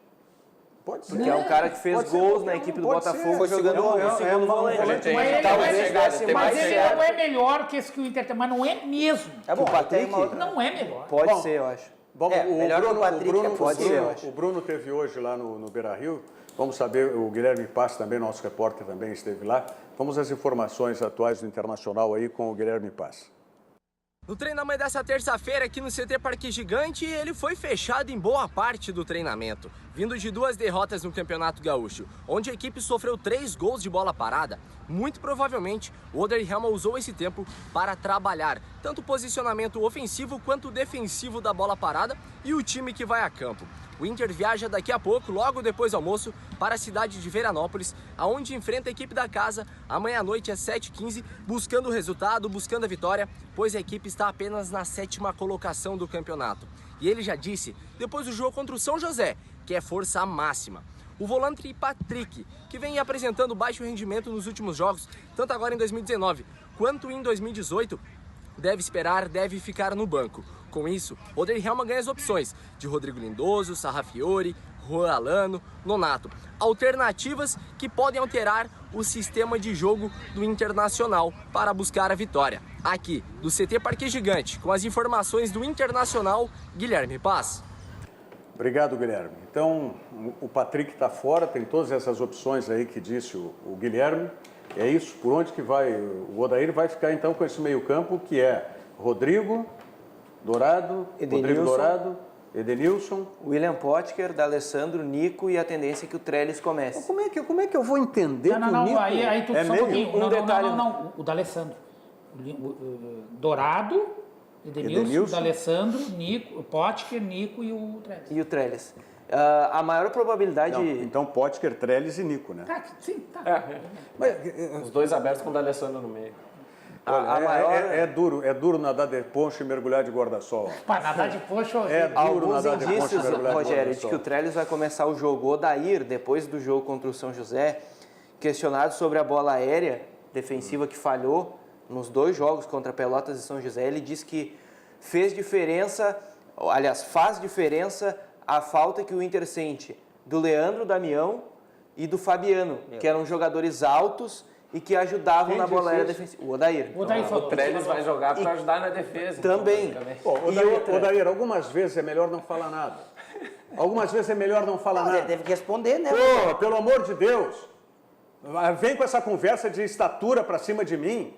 Pode ser. Que é um cara que fez Pode ser, gols não, na equipe do pode ser. Botafogo Foi jogando jogando no segundo volante. A gente tem Mas ele talvez não é- chegasse Mas mais ele certo. não é melhor que esse que o Inter tem, mas não é mesmo. É bom, o Patrick- tem uma outra. Não é melhor. Pode Bom, ser, eu acho. Bom, melhor que o Patrick pode ser, eu acho. O Bruno teve hoje lá no Beira-Rio. Vamos saber, o Guilherme Paz também, nosso repórter, também esteve lá. Vamos às informações atuais do Internacional aí com o Guilherme Paz. No treinamento dessa terça-feira aqui no CT Parque Gigante, ele foi fechado em boa parte do treinamento. Vindo de 2 derrotas no Campeonato Gaúcho, onde a equipe sofreu 3 gols de bola parada, muito provavelmente o Oder Helma usou esse tempo para trabalhar tanto o posicionamento ofensivo quanto o defensivo da bola parada e o time que vai a campo. O Inter viaja daqui a pouco, logo depois do almoço, para a cidade de Veranópolis, aonde enfrenta a equipe da casa amanhã à noite às 7h15, buscando o resultado, buscando a vitória, pois a equipe está apenas na 7ª colocação do campeonato. E ele já disse, depois do jogo contra o São José, que é força máxima. O volante Patrick, que vem apresentando baixo rendimento nos últimos jogos, tanto agora em 2019 quanto em 2018, deve ficar no banco. Com isso, Oder Helma ganha as opções de Rodrigo Lindoso, Sarrafiori, Juan Alano, Nonato. Alternativas que podem alterar o sistema de jogo do Internacional para buscar a vitória. Aqui, do CT Parque Gigante, com as informações do Internacional, Guilherme Paz. Obrigado, Guilherme. Então, o Patrick está fora, tem todas essas opções aí que disse o Guilherme. É isso, por onde que vai? O Odair vai ficar então com esse meio-campo que é Rodrigo Dourado, Edenilson. William Potker, D'Alessandro, Nico e a tendência é que o Trellis comece. Como é que eu vou entender que o Não, Nico aí tu é só um meio? pouquinho. detalhe. Não. O D'Alessandro. Dourado, Edenilson, D'Alessandro, Nico, Potker, Nico e o Trellis. E o Trellis. A maior probabilidade... Não, então Potker, Trellis e Nico, né? Tá, sim, tá. Os dois abertos com o D'Alessandro no meio. Olha, é duro nadar de poncho e mergulhar de guarda-sol. Para nadar de poxa, É duro Alguns nadar de poncho e indícios, mergulhar de Rogério, de guarda-sol. que o Trellis vai começar o jogo. O Odair, depois do jogo contra o São José, questionado sobre a bola aérea defensiva que falhou nos 2 jogos contra Pelotas e São José, ele disse que faz diferença a falta que o Inter sente do Leandro Damião e do Fabiano, que eram jogadores altos e que ajudavam na bola aérea defensiva. O Odair. O Odair falou. O Trellis vai jogar para ajudar na defesa. Também. Então, Pô, E outra? Odair, algumas vezes é melhor não falar nada. Algumas vezes é melhor não falar Ele nada. teve que responder, né? Pô, pelo amor de Deus. Vem com essa conversa de estatura pra cima de mim.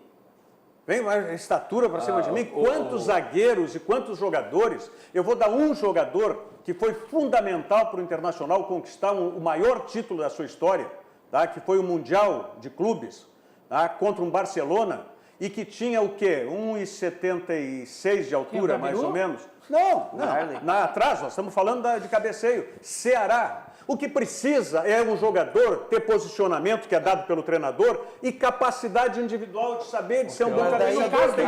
Vem mais estatura pra cima de mim. Quantos zagueiros e quantos jogadores? Eu vou dar um jogador que foi fundamental para o Internacional conquistar o maior título da sua história, tá? Que foi o Mundial de Clubes, tá? Contra um Barcelona, e que tinha o quê? 1,76 de altura, Quem, o mais Gabiru? ou menos. Não, Marley. atrás, nós estamos falando de cabeceio. Ceará. O que precisa é um jogador ter posicionamento que é dado pelo treinador e capacidade individual de saber de ser um bom Mas daí- cabeceador. caso do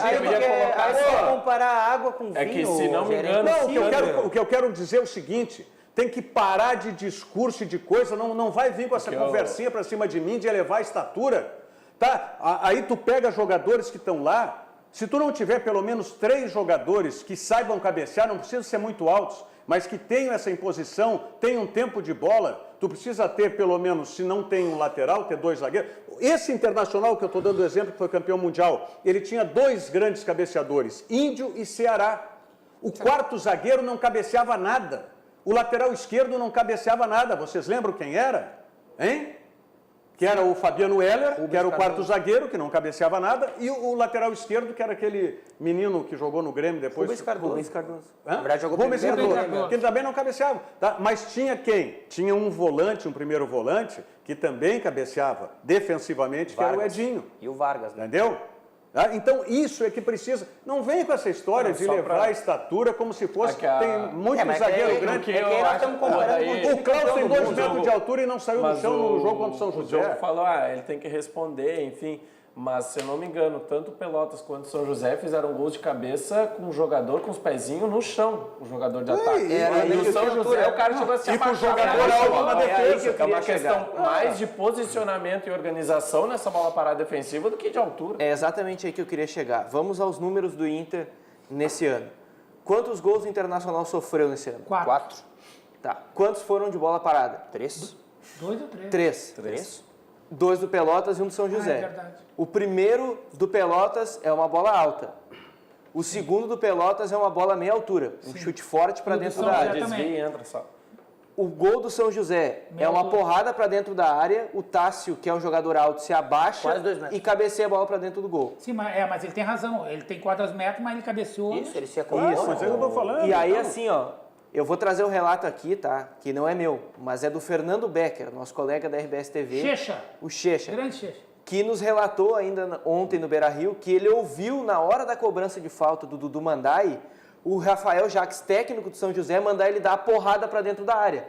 Aí tu quer comparar água com vinho. É que, se não me Rogério. engano, Não, o que eu quero dizer é o seguinte, tem que parar de discurso e de coisa, não vai vir com essa conversinha pra cima de mim de elevar a estatura, tá? Aí tu pega jogadores que estão lá, se tu não tiver pelo menos 3 jogadores que saibam cabecear, não precisa ser muito altos, mas que tenham essa imposição, tenham tempo de bola, tu precisa ter pelo menos, se não tem um lateral, ter 2 zagueiros. Esse Internacional que eu estou dando o exemplo, que foi campeão mundial, ele tinha 2 grandes cabeceadores, Índio e Ceará. O 4º zagueiro não cabeceava nada. O lateral esquerdo não cabeceava nada. Vocês lembram quem era? Hein? que era o Fabiano Heller, que era o quarto zagueiro, que não cabeceava nada, e o lateral esquerdo, que era aquele menino que jogou no Grêmio depois. Rubens Cardoso. Rubens Cardoso. Hã? Na verdade, jogou Rubens primeiro no Cardoso, Grêmio. que ele também não cabeceava. Tá? Mas tinha quem? Tinha um volante, um primeiro volante, que também cabeceava defensivamente, que era o Vargas. Edinho. E o Vargas, né? Entendeu? Tá? Então, isso é que precisa. Não vem com essa história Não, de só levar pra- a estatura como se fosse. Aqui a- Tem muito mas zagueiro é grande. que aí nós estamos comparando daí- com o O time Klaus campeão tem do 2 mundo. metros de altura e não saiu do Mas chão no jogo contra o São O José. Diogo falou, ele tem que responder, enfim. Mas, se eu não me engano, tanto Pelotas quanto São José fizeram gols de cabeça com um jogador com os pezinhos no chão, o jogador de ataque. era E aí o que São eu- José, o cara chegou a se E com o abaixar. jogador alto na É aí defesa. que é uma queria questão chegar. mais de posicionamento e organização nessa bola parada defensiva do que de altura. É exatamente aí que eu queria chegar. Vamos aos números do Inter nesse ano. Quantos gols o Internacional sofreu nesse ano? 4. Tá. Quantos foram de bola parada? 3. 2 ou 3? 3. 2 do Pelotas e um do São José. é verdade. O primeiro do Pelotas é uma bola alta. O segundo do Pelotas é uma bola meia altura. Um chute forte para E o do dentro São da José área. também. Desvia e entra só. O gol do São José Meia é uma altura. porrada para dentro da área. O Tássio, que é um jogador alto, se abaixa Quase 2 metros. e cabeceia a bola para dentro do gol. Sim, mas ele tem razão. Ele tem 4 metros, mas ele cabeceou. Isso, ele se Isso, acomodou. mas é o que eu tô falando. E aí, então. assim, ó, eu vou trazer o relato aqui, tá? Que não é meu, mas é do Fernando Becker, nosso colega da RBS TV. Checha. O Checha. Grande Checha. Que nos relatou ainda ontem no Beira-Rio que ele ouviu na hora da cobrança de falta do Dudu Mandai o Rafael Jacques, técnico do São José, mandar ele dar a porrada para dentro da área.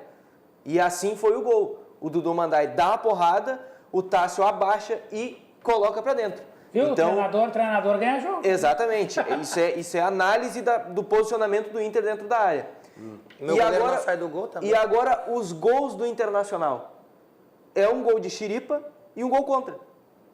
E assim foi o gol. O Dudu Mandai dá a porrada, o Tássio abaixa e coloca para dentro. Viu? Então, Treinador ganha jogo. exatamente. Isso é análise do posicionamento do Inter dentro da área. Meu goleiro não sai do gol também. E agora, os gols do Internacional. É um gol de chiripa e um gol contra.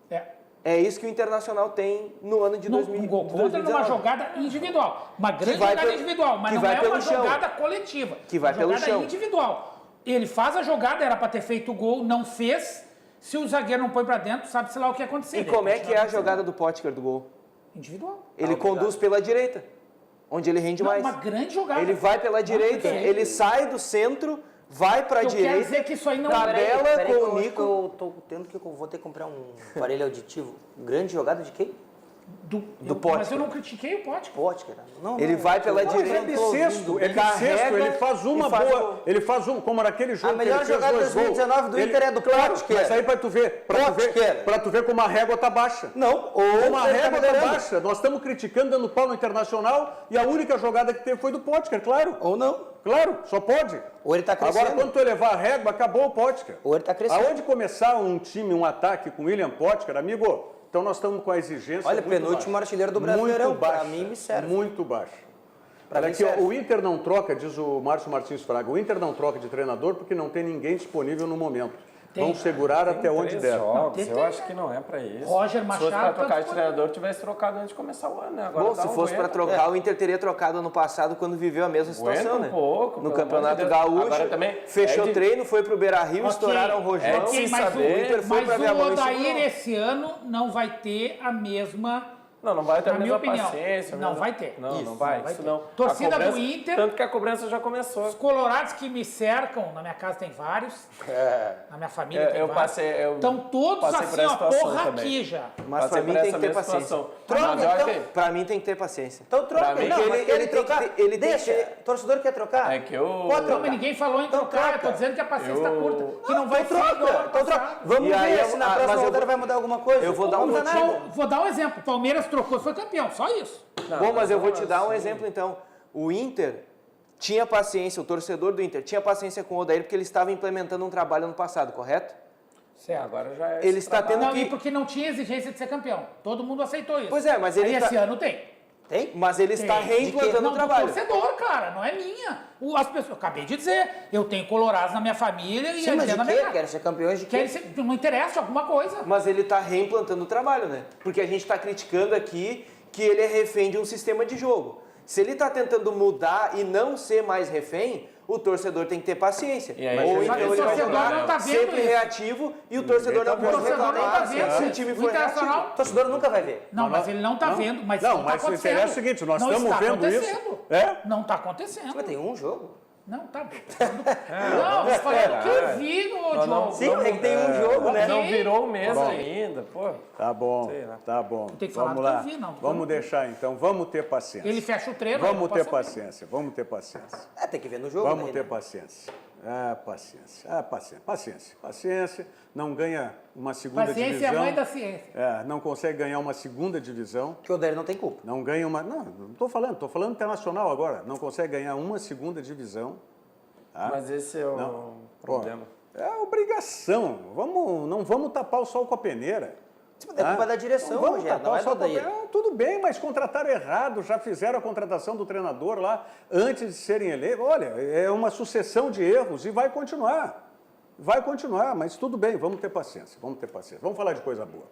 É. É isso que o Internacional tem no ano de Um 2019. gol contra numa jogada individual. Uma grande vai jogada pelo- individual, mas que não vai é pelo uma chão. jogada coletiva. Que vai uma pelo jogada chão. individual. Ele faz a jogada, era para ter feito o gol, não fez. Se o zagueiro não põe para dentro, sabe-se lá o que ia acontecer. E como é que é a jogada do Potker do gol? Individual. Ele conduz pela direita, onde ele rende Não, mais. uma grande jogada. Ele vai pela direita, perfeito. ele sai do centro, vai para a Eu quero direita. dizer que isso aí não tabela é... Peraí, com que o eu acho Nico. que eu tô tendo que eu vou ter que comprar um aparelho auditivo. Grande jogada de quem? do Mas Potker. eu não critiquei o Potker. Potker. Não, Ele vai pela Não, mas direita. é bissexto, é bissexto, ele faz uma e faz boa, gol. ele faz um, como naquele jogo A melhor que ele fez jogada de 2 gols. 2019 do Inter é do Claro, Potker. mas aí pra tu ver como a régua tá baixa. Não, Como a ele tá régua tá melhorando. baixa. Nós estamos criticando, dando pau no Internacional e a única jogada que teve foi do Potker, claro. Ou não. Claro, só pode. Ou ele tá crescendo. Agora, quando tu elevar a régua, acabou o Potker. Ou ele tá crescendo. Aonde começar um time, um ataque com William Potker, amigo, então nós estamos com a exigência Olha, muito penúltimo baixa. artilheiro do Brasileirão, Muito pra baixa, mim me serve. Muito baixa. Pra Olha mim aqui, ó, serve. o Inter não troca, diz o Márcio Martins Fraga, o Inter não troca de treinador porque não tem ninguém disponível no momento. Vão segurar até onde 3 der. jogos, tem- eu acho que não é pra isso. Roger Se Machado fosse pra trocar tá de treinador, tivesse trocado antes de começar o ano, né? Agora Bom, dá se um fosse para Bueno. trocar, o Inter teria trocado ano passado quando viveu a mesma situação, Aguenta né? um pouco, no pelo Campeonato amor de Deus. Gaúcho, Agora também fechou é de- treino, foi pro Beira-Rio, Ok, estouraram o Rojão. é de se mas saber, o Inter foi mas pra o Viamão e Odair segurou. esse ano não vai ter a mesma... Não vai ter a Na minha mesma opinião, paciência. não mesma- vai ter. Não, Isso, não vai. não vai Isso ter. não. Torcida A do cobrança- Inter- Tanto que a cobrança já começou. Os colorados que me cercam, na minha casa tem vários, na minha família tem Eu vários. passei. Eu Estão todos passei por assim, essa ó, situação porra também. aqui já. Mas Passei pra mim por tem essa que ter mesma paciência. situação. Troca, Mas eu acho então. que- Pra mim tem que ter paciência. Então troca. Pra mim, Não, ele- mas ele querem tem que trocar. ter- ele tem que Deixa. ter- Torcedor quer trocar. É que eu- Pode Não, trocar. mas ninguém falou em Então trocar, eu tô troca. dizendo que a paciência está Eu- curta, que não vai Então ser igual troca. ano Então troca. passado. Vamos E aí ver eu- se na mas próxima eu rodada vou- vai mudar alguma coisa. eu vou dar Não um muda motivo. nada. Vou dar um exemplo, Palmeiras trocou e foi campeão, só isso. Bom, mas eu vou te não, dar um assim- exemplo então. O Inter tinha paciência, o torcedor do Inter tinha paciência com o Odair porque ele estava implementando um trabalho no passado, correto? Certo. Agora já é. Ele esse está trabalho. tendo Não, que- e porque não tinha exigência de ser campeão. Todo mundo aceitou isso. Pois é, mas ele Aí tá- esse ano tem. Tem? Mas ele está Tem. reimplantando Não, o do trabalho. torcedor, cara, não é minha. As pessoas, eu acabei de dizer, eu tenho colorados na minha família e Sim, mas dentro da de minha quê? casa. Querem ser campeões de quê? Querem ser, não interessa alguma coisa. Mas ele está reimplantando o trabalho, né? Porque a gente está criticando aqui que ele é refém de um sistema de jogo. Se ele está tentando mudar e não ser mais refém, o torcedor tem que ter paciência. E aí, Ou mas então o ele vai torcedor jogar não tá vendo sempre isso. reativo e o torcedor não tá pode vendo. O torcedor não tá reclamar vendo se o isso. time O foi Internacional- reativo. O torcedor nunca vai ver. Não, mas ele não tá vendo, mas Não, não tá mas o acontecendo. interesse é o seguinte, nós Não estamos está vendo isso. acontecendo. É? Não tá acontecendo. Mas tem um jogo. Não, tá. Não, eu falei do que eu vi no jogo. Sim, é que tem um jogo, né? Não virou um mês ainda, pô. Tá bom, tá bom. Tem que falar Vamos do lá. que eu vi, não. Vamos deixar então, vamos ter paciência. Ele fecha o treino. Vamos ter passa- paciência, vamos ter paciência. Tem que ver no jogo, Vamos né? ter paciência. Paciência. Não ganha uma segunda Paciência divisão. é a mãe da ciência. Não consegue ganhar uma segunda divisão. Que o Odair não tem culpa. Não ganha uma... Não estou falando internacional agora. Não consegue ganhar uma segunda divisão. Tá? Mas esse é o problema. É obrigação. Não vamos tapar o sol com a peneira. É culpa da direção, Não vamos Rogério, tapar não é o sol do com a Odair. peneira. Tudo bem, mas contrataram errado. Já fizeram a contratação do treinador lá antes de serem eleitos. Olha, é uma sucessão de erros e vai continuar. Vai continuar, mas tudo bem, vamos ter paciência. Vamos falar de coisa boa.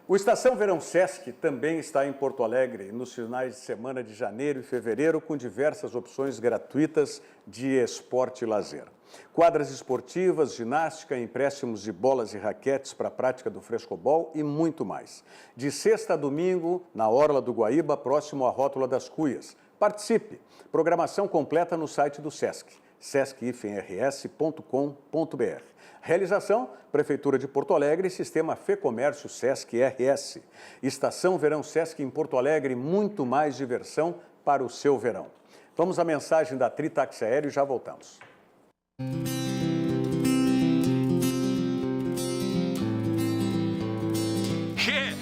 O Estação Verão Sesc também está em Porto Alegre nos finais de semana de janeiro e fevereiro com diversas opções gratuitas de esporte e lazer. Quadras esportivas, ginástica, empréstimos de bolas e raquetes para a prática do frescobol e muito mais. De sexta a domingo, na Orla do Guaíba, próximo à Rótula das Cuias. Participe! Programação completa no site do Sesc, sesc-rs.com.br. Realização, Prefeitura de Porto Alegre e Sistema Fê Comércio Sesc RS. Estação Verão Sesc em Porto Alegre, muito mais diversão para o seu verão. Vamos à mensagem da Tri Táxi Aéreo e já voltamos.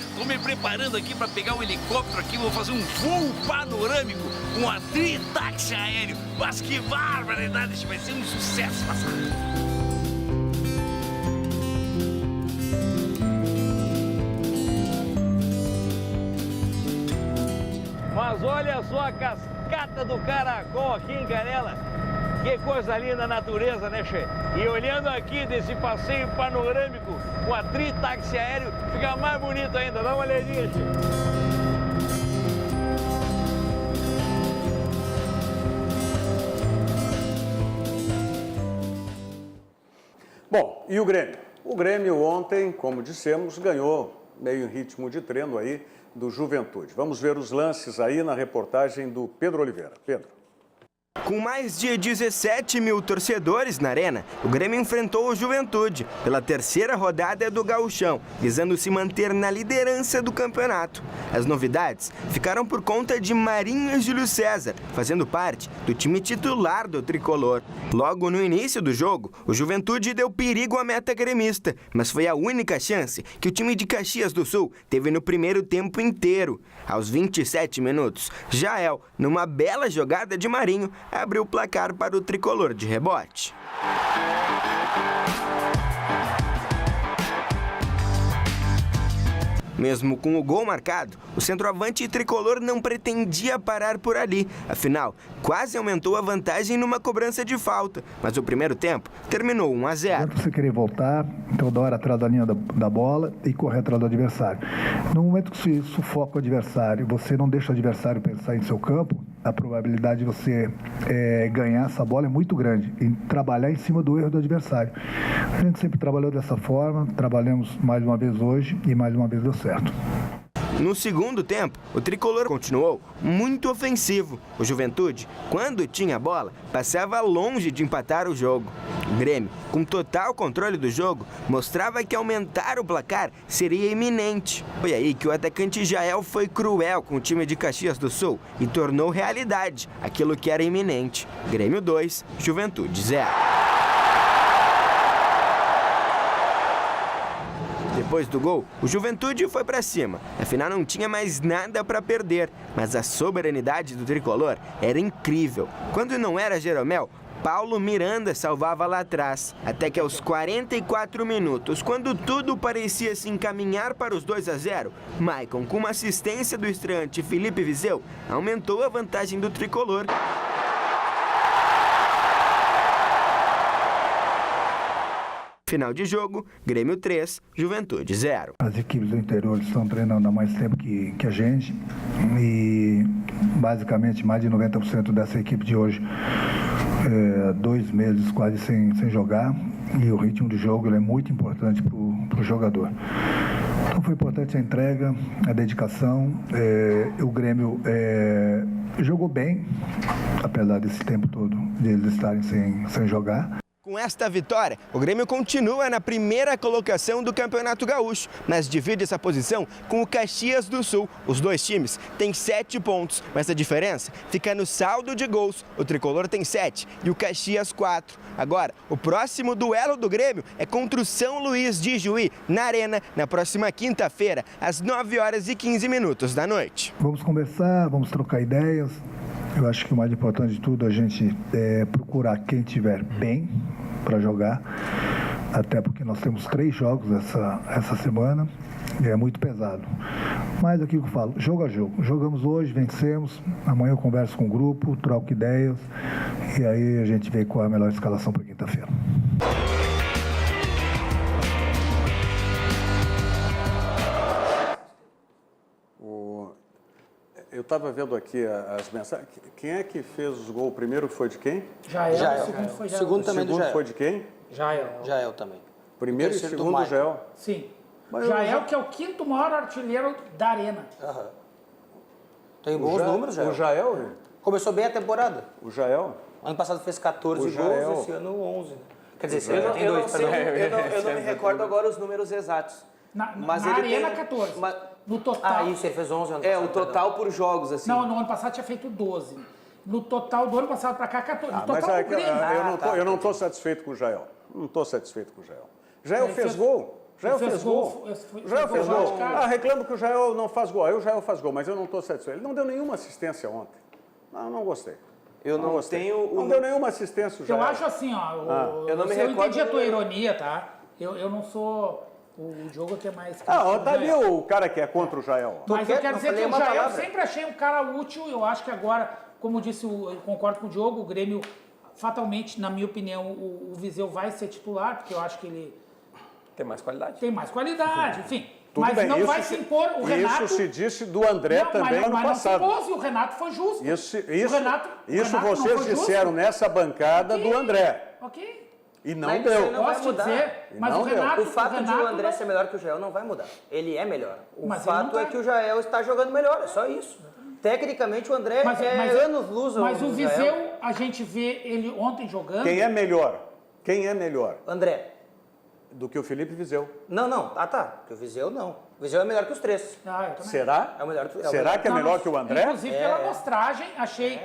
Estou me preparando aqui para pegar um helicóptero aqui, vou fazer um voo panorâmico com a Tri Táxi Aéreo. Mas que barbaridade, isso vai ser um sucesso, passar. Mas olha só a cascata do Caracol aqui em Canela. Que coisa linda a natureza, né, Che? E olhando aqui desse passeio panorâmico com a Tri Táxi Aéreo, fica mais bonito ainda. Dá uma olhadinha, Che. Bom, e o Grêmio? O Grêmio ontem, como dissemos, ganhou meio em ritmo de treino aí do Juventude. Vamos ver os lances aí na reportagem do Pedro Oliveira. Pedro. Com mais de 17 mil torcedores na arena, o Grêmio enfrentou o Juventude pela terceira rodada do Gauchão, visando se manter na liderança do campeonato. As novidades ficaram por conta de Marinho e Júlio César, fazendo parte do time titular do tricolor. Logo no início do jogo, o Juventude deu perigo à meta gremista, mas foi a única chance que o time de Caxias do Sul teve no primeiro tempo inteiro. Aos 27 minutos, Jael, numa bela jogada de Marinho, abriu o placar para o tricolor de rebote. Mesmo com o gol marcado, o centroavante tricolor não pretendia parar por ali. Afinal, quase aumentou a vantagem numa cobrança de falta. Mas o primeiro tempo terminou 1-0. Você querer voltar toda hora atrás da linha da bola e correr atrás do adversário. No momento que se sufoca o adversário, você não deixa o adversário pensar em seu campo, a probabilidade de você ganhar essa bola é muito grande. E trabalhar em cima do erro do adversário. A gente sempre trabalhou dessa forma, trabalhamos mais uma vez hoje e mais uma vez deu certo. No segundo tempo, o tricolor continuou muito ofensivo. O Juventude, quando tinha a bola, passava longe de empatar o jogo. O Grêmio, com total controle do jogo, mostrava que aumentar o placar seria iminente. Foi aí que o atacante Jael foi cruel com o time de Caxias do Sul e tornou realidade aquilo que era iminente. Grêmio 2, Juventude 0. Depois do gol, o Juventude foi para cima. Afinal, não tinha mais nada para perder. Mas a soberanidade do tricolor era incrível. Quando não era Jeromel, Paulo Miranda salvava lá atrás. Até que aos 44 minutos, quando tudo parecia se encaminhar para os 2-0, Maicon, com uma assistência do estreante Felipe Viseu, aumentou a vantagem do tricolor. Final de jogo, Grêmio 3, Juventude 0. As equipes do interior estão treinando há mais tempo que a gente e basicamente mais de 90% dessa equipe de hoje 2 meses quase sem jogar e o ritmo de jogo ele é muito importante para o jogador. Então foi importante a entrega, a dedicação, o Grêmio jogou bem, apesar desse tempo todo de eles estarem sem jogar. Com esta vitória, o Grêmio continua na primeira colocação do Campeonato Gaúcho, mas divide essa posição com o Caxias do Sul. Os dois times têm 7 pontos, mas a diferença fica no saldo de gols. O Tricolor tem 7 e o Caxias 4. Agora, o próximo duelo do Grêmio é contra o São Luís de Juí, na Arena, na próxima quinta-feira, às 9h15 da noite. Vamos conversar, vamos trocar ideias. Eu acho que o mais importante de tudo é a gente procurar quem estiver bem para jogar, até porque nós temos 3 jogos essa semana e é muito pesado. Mas aquilo que eu falo, jogo a jogo. Jogamos hoje, vencemos, amanhã eu converso com o grupo, troco ideias e aí a gente vê qual é a melhor escalação para quinta-feira. Eu estava vendo aqui as mensagens. Quem é que fez os gols? O primeiro foi de quem? Jael. O segundo foi Jael. Segundo também o segundo do Jael. foi de quem? Jael também. Primeiro e Terceiro do segundo, Michael. Jael. Sim. Mas Jael, que é o 5º maior artilheiro da Arena. Tem bons números, Jael. O Jael? Começou bem a temporada. O Jael? Ano passado fez 14 O gols, Jael. esse ano 11. Né? Quer dizer, Eu tem 2, não sei, eu não me recordo agora os números exatos. Na ele Arena, tem- 14. mas- No total. Isso, ele fez 11 ano passado. o total por jogos, assim. Não, no ano passado tinha feito 12. No total do ano passado para cá, 14. No Mas total é do que Grêmio. eu não estou satisfeito com o Jael. Não estou satisfeito com o Jael. Jael fez gol. Jael fez gol. Jael fez gol. Reclamo que o Jael não faz gol. Aí o Jael faz gol, mas eu não estou satisfeito. Ele não deu nenhuma assistência ontem. Não gostei. Eu não tenho... Não deu nenhuma assistência o Jael. Eu acho assim, ó. Eu não me eu recordo entendi a tua do- ironia, tá? Eu não sou... O jogo aqui é mais... Tá ali o cara que é contra o Jael. Mas eu quero dizer que o uma Jael palavra. sempre achei um cara útil. Eu acho que agora, como disse, eu concordo com o Diogo, o Grêmio, fatalmente, na minha opinião, o Viseu vai ser titular, porque eu acho que ele Tem mais qualidade. tem mais qualidade, enfim. Tudo Mas bem, não isso vai se impor o Renato... Isso se disse do André Não, também ano mas passado. não se impôs, e o Renato foi justo. Isso o Renato não vocês foi disseram justo? nessa bancada do André. Ok. E não Mas deu. isso não vai Posso te mudar. dizer, E mas não o deu. Renato... O fato de Renato o André não- ser melhor que o Jael não vai mudar. Ele é melhor. O Mas ele fato não é tá. que o Jael está jogando melhor, é só isso. Tecnicamente, o André é anos-luz. Mas o ao Jael. Viseu, a gente vê ele ontem jogando... Quem é melhor? Quem é melhor André. do que o Felipe Viseu? Não. Tá. Porque o Viseu não. O Viseu é melhor que os 3. Ah, eu também. Será? É o melhor. Será que é Não, melhor não, que o André? Inclusive, pela amostragem, achei...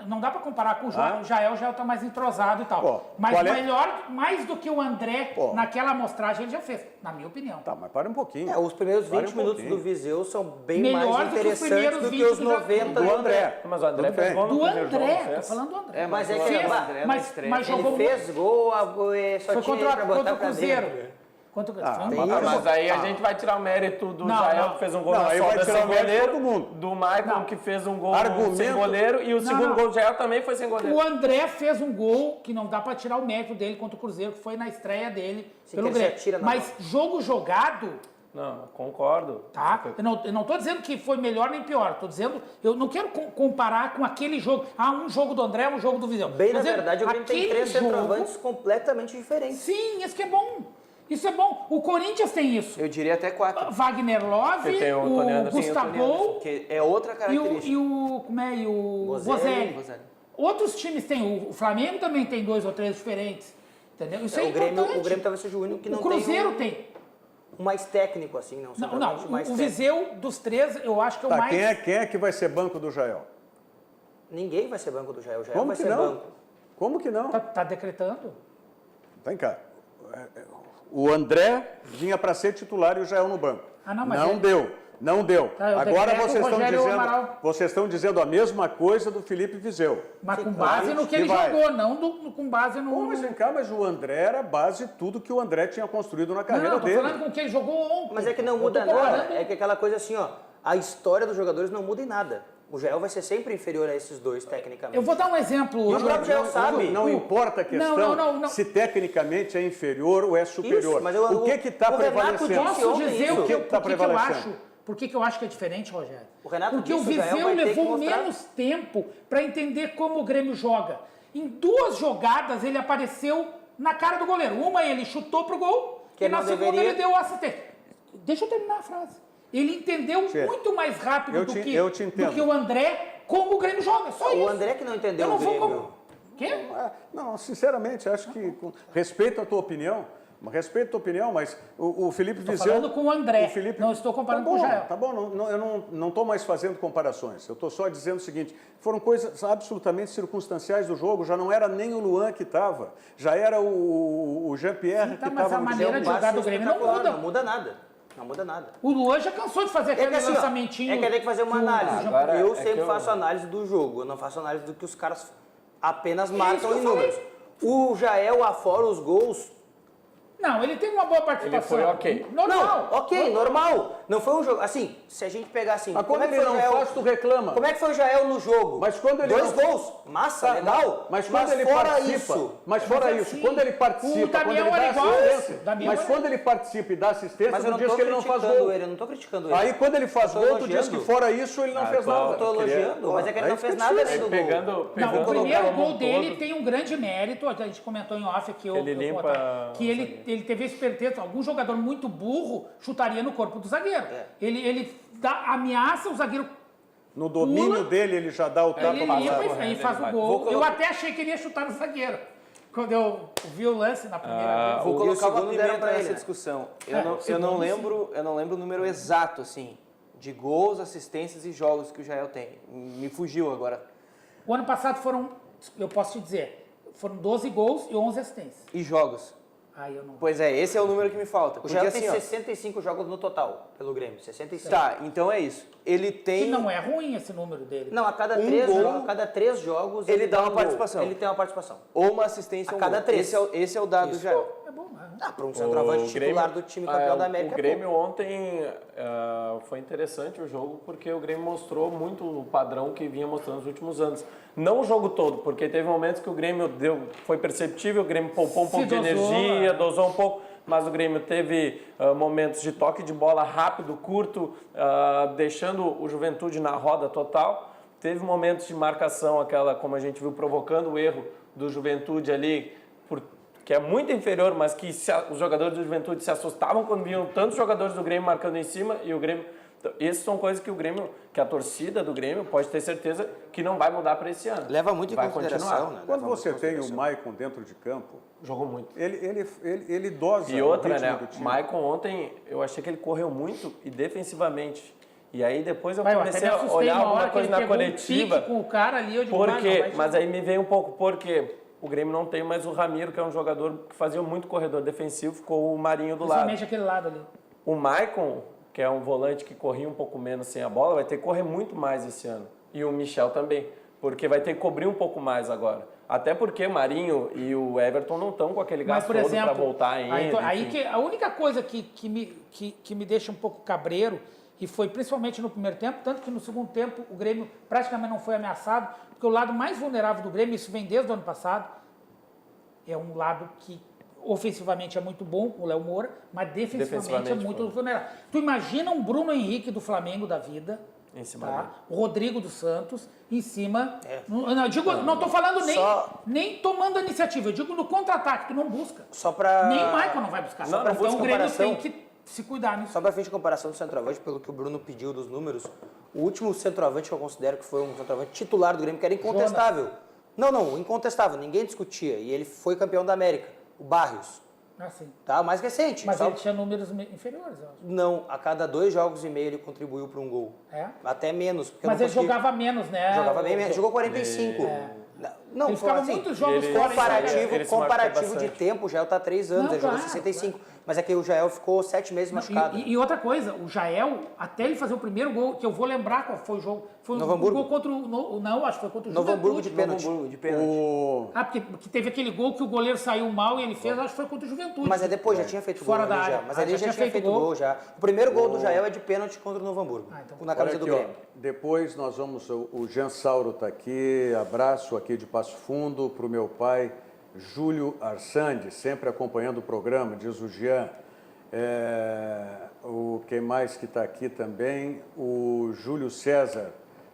Não dá para comparar com o Jael. O Jael já está mais entrosado e tal. Pô, mas qual é? melhor, mais do que o André, Pô. naquela amostragem, ele já fez, na minha opinião. Tá, mas para um pouquinho. Os primeiros 20 Para um minutos pouquinho. do Viseu são bem Melhor mais do que os interessantes primeiros do que 20 os do 90 Do André. Mas o André Tudo fez bem. gol no Do primeiro jogo, André, não tô fez? falando do André. Mas é que Fez, André mas jogou ele fez gol, só Foi tinha contra, pra botar contra o pra Cruzeiro. dentro. Contra o Ah, foi um mas- gol. Mas aí a gente vai tirar o mérito do Não, Jael, não. que fez um gol Não, na aí vai sobra tirar sem o mérito de goleiro, todo mundo. do Michael, Não. que fez um gol Argumento- sem goleiro, e o segundo não. gol do Jael também foi sem goleiro. O André fez um gol que não dá para tirar o mérito dele contra o Cruzeiro, que foi na estreia dele pelo que ele se Grêmio. atira na Mas jogo jogado, Não, concordo. tá? Eu não tô dizendo que foi melhor nem pior. Tô dizendo, eu não quero comparar com aquele jogo. Um jogo do André, um jogo do Viseu. Bem, Tô na dizendo, verdade, o Grêmio tem aquele 3 jogo- centroavantes completamente diferentes. Sim, isso que é bom. Isso é bom. O Corinthians tem isso. Eu diria até 4. Wagner Love, Porque tem o Tony o Anderson e o Tony Gustavo Que é outra característica. e o Bozelli. Bozelli. Outros times têm. O Flamengo também tem 2 ou 3 diferentes. Entendeu? Isso é, O Grêmio importante. talvez seja o único que não O Cruzeiro tem tem. um mais técnico, assim, não. Não, centroavante mais o técnico. Viseu dos 3, eu acho que é o Tá, mais... quem é que vai ser banco do Jael? Ninguém vai ser banco do Jael. O Jael Como vai que ser não? banco. Como que não? Tá decretando? Vem cá. O André vinha para ser titular e o Jael no banco. Não, mas não ele- deu. Não deu. Tá, eu Agora decreto o Rogério Amaral. vocês estão dizendo a mesma coisa do Felipe Viseu. Mas com base no que ele vai. jogou, não com base no... Pô, mas vem cá, mas o André era base de tudo que o André tinha construído na carreira Não, tô dele. falando com o que ele jogou ontem. Mas é que não Eu tô muda nada. comparando- É que aquela coisa assim, ó. A história dos jogadores não muda em nada. O Jael vai ser sempre inferior a esses dois, tecnicamente. Eu vou dar um exemplo. E o próprio Jael sabe. Não importa a questão não. se tecnicamente é inferior ou é superior. Isso, mas o que está o Renato prevalecendo? disse Posso ontem dizer isso. o que, O que tá por que eu prevalecendo? acho? Por que eu acho que é diferente, Rogério? O Renato Porque o disse, o Jael Viseu vai ter que levou mostrar. menos tempo para entender como o Grêmio joga. Em 2 jogadas ele apareceu na cara do goleiro. Uma ele chutou pro gol Que e na não segunda deveria- ele deu assistência. Deixa eu terminar a frase. Ele entendeu Sim. muito mais rápido Eu do te que entendo. o André como o Grêmio joga, só isso. O André que não entendeu Eu não o vou Grêmio. Quê? Não, sinceramente, acho que respeito a tua opinião. Mas o Felipe Viseu... Estou falando com o André, não estou comparando com o Jael. Tá bom, eu não estou mais fazendo comparações. Eu estou só dizendo o seguinte, foram coisas absolutamente circunstanciais do jogo, já não era nem o Luan que estava, já era o Jean-Pierre que estava no Mas a maneira de jogar do Grêmio não muda. Não muda nada. Não muda nada. O Luan já cansou de fazer aquele assim, lançamentinho. É que tem que fazer uma análise. Agora, eu sempre faço análise do jogo, eu não faço análise do que os caras apenas marcam em números. O Jael, afora os gols... Não, ele teve uma boa participação. Ele foi ok. Normal. Não, ok, normal. Não foi um jogo... Assim, se a gente pegar assim... Mas quando ele não faz, tu reclama. Como é que foi o Jael no jogo? Mas quando ele 2 gols. Massa, legal. Mas quando ele fora participa... isso... Mas fora isso, quando ele participa, quando ele dá assistência... Mas quando ele participa e dá assistência, Mas eu tu não diz tô que ele não faz criticando gol. ele, eu não tô criticando ele. Aí quando ele faz gol, tu diz que fora isso ele não fez nada. Eu tô elogiando, mas é que ele não fez nada além do gol. Não, o primeiro gol dele tem um grande mérito, a gente comentou em off aqui, que ele teve a esperteza, algum jogador muito burro chutaria no corpo do zagueiro. Ele ameaça o zagueiro. No domínio dele, ele já dá o tapa e faz o gol. Eu até achei que ele ia chutar no zagueiro. Quando eu vi o lance na primeira vez. Vou colocar uma pimenta pra nessa ele, discussão. Eu não lembro o número exato, assim, de gols, assistências e jogos que o Jael tem. Me fugiu agora. O ano passado eu posso te dizer, foram 12 gols e 11 assistências. E jogos? Eu não... Pois é, esse é o número que me falta. O Jael tem 65 jogos no total, pelo Grêmio, 65. Tá, então é isso. Ele tem... Que não é ruim esse número dele. Não, a cada 3 jogos ele dá uma participação. Ele tem uma participação. Ou uma assistência a cada 3. Esse é o dado do Jael. É bom, né? Para um centroavante titular do time campeão da América. O Grêmio ontem foi interessante o jogo porque o Grêmio mostrou muito o padrão que vinha mostrando nos últimos anos. Não o jogo todo, porque teve momentos que o Grêmio foi perceptível, o Grêmio poupou um pouco de energia, dosou um pouco, mas o Grêmio teve momentos de toque de bola rápido, curto, deixando o Juventude na roda total. Teve momentos de marcação, aquela, como a gente viu, provocando o erro do Juventude ali, que é muito inferior, mas que os jogadores do Juventude se assustavam quando viam tantos jogadores do Grêmio marcando em cima e o Grêmio... Essas são coisas que a torcida do Grêmio pode ter certeza que não vai mudar para esse ano. Leva muito em consideração, né? Quando você tem o Maicon dentro de campo... Jogou muito. Ele dosa e outra, o ritmo né? do time. O Maicon ontem, eu achei que ele correu muito e defensivamente. E aí depois eu comecei a olhar alguma coisa na coletiva. Com o cara ali, eu digo, por quê? Mas aí me veio um pouco porque o Grêmio não tem mais o Ramiro, que é um jogador que fazia muito corredor defensivo, ficou o Marinho do lado. Principalmente aquele lado ali. O Maicon, que é um volante que corria um pouco menos sem a bola, vai ter que correr muito mais esse ano. E o Michel também, porque vai ter que cobrir um pouco mais agora. Até porque o Marinho e o Everton não estão com aquele gasto todo para voltar ainda. Aí que a única coisa que me deixa um pouco cabreiro, e foi principalmente no primeiro tempo, tanto que no segundo tempo o Grêmio praticamente não foi ameaçado, porque o lado mais vulnerável do Grêmio, isso vem desde o ano passado, é um lado que ofensivamente é muito bom, o Léo Moura, mas defensivamente é muito vulnerável. Tu imagina um Bruno Henrique do Flamengo da vida, em cima o Rodrigo dos Santos, em cima... Não estou falando nem tomando a iniciativa, eu digo no contra-ataque, tu não busca. Nem o Michael não vai buscar. Então o Grêmio tem que se cuidar nisso. Só para fim de comparação do centroavante, pelo que o Bruno pediu dos números, o último centroavante que eu considero que foi um centroavante titular do Grêmio, que era incontestável. Não, incontestável, ninguém discutia. E ele foi campeão da América, o Barrios. Sim. Tá, mais recente. Mas ele tinha números inferiores, eu acho. Não, a cada 2 jogos e meio ele contribuiu para um gol. Até menos. Mas ele jogava menos, né? Jogava bem menos, jogou 45. Não, ele ficava assim, muitos jogos comparativo de tempo, o Jael está 3 anos, ele jogou 65. Mas é que o Jael ficou 7 meses machucado. E outra coisa, o Jael, até ele fazer o primeiro gol, que eu vou lembrar qual foi o jogo, foi Novo Hamburgo. Gol contra o... Não, acho que foi contra o Novo Hamburgo Juventude. de pênalti. Porque teve aquele gol que o goleiro saiu mal e ele fez, acho que foi contra o Juventude. Mas depois, já tinha feito fora gol. Da área. Mas ele já tinha feito gol já. O primeiro gol do Jael é de pênalti contra o Novo Hamburgo, na camisa do Grêmio. Depois nós vamos, o Jean Sauro está aqui, abraço aqui de Passo Fundo para o meu pai, Júlio Arsandi, sempre acompanhando o programa, diz o Jean. Quem mais que está aqui também? O Júlio César,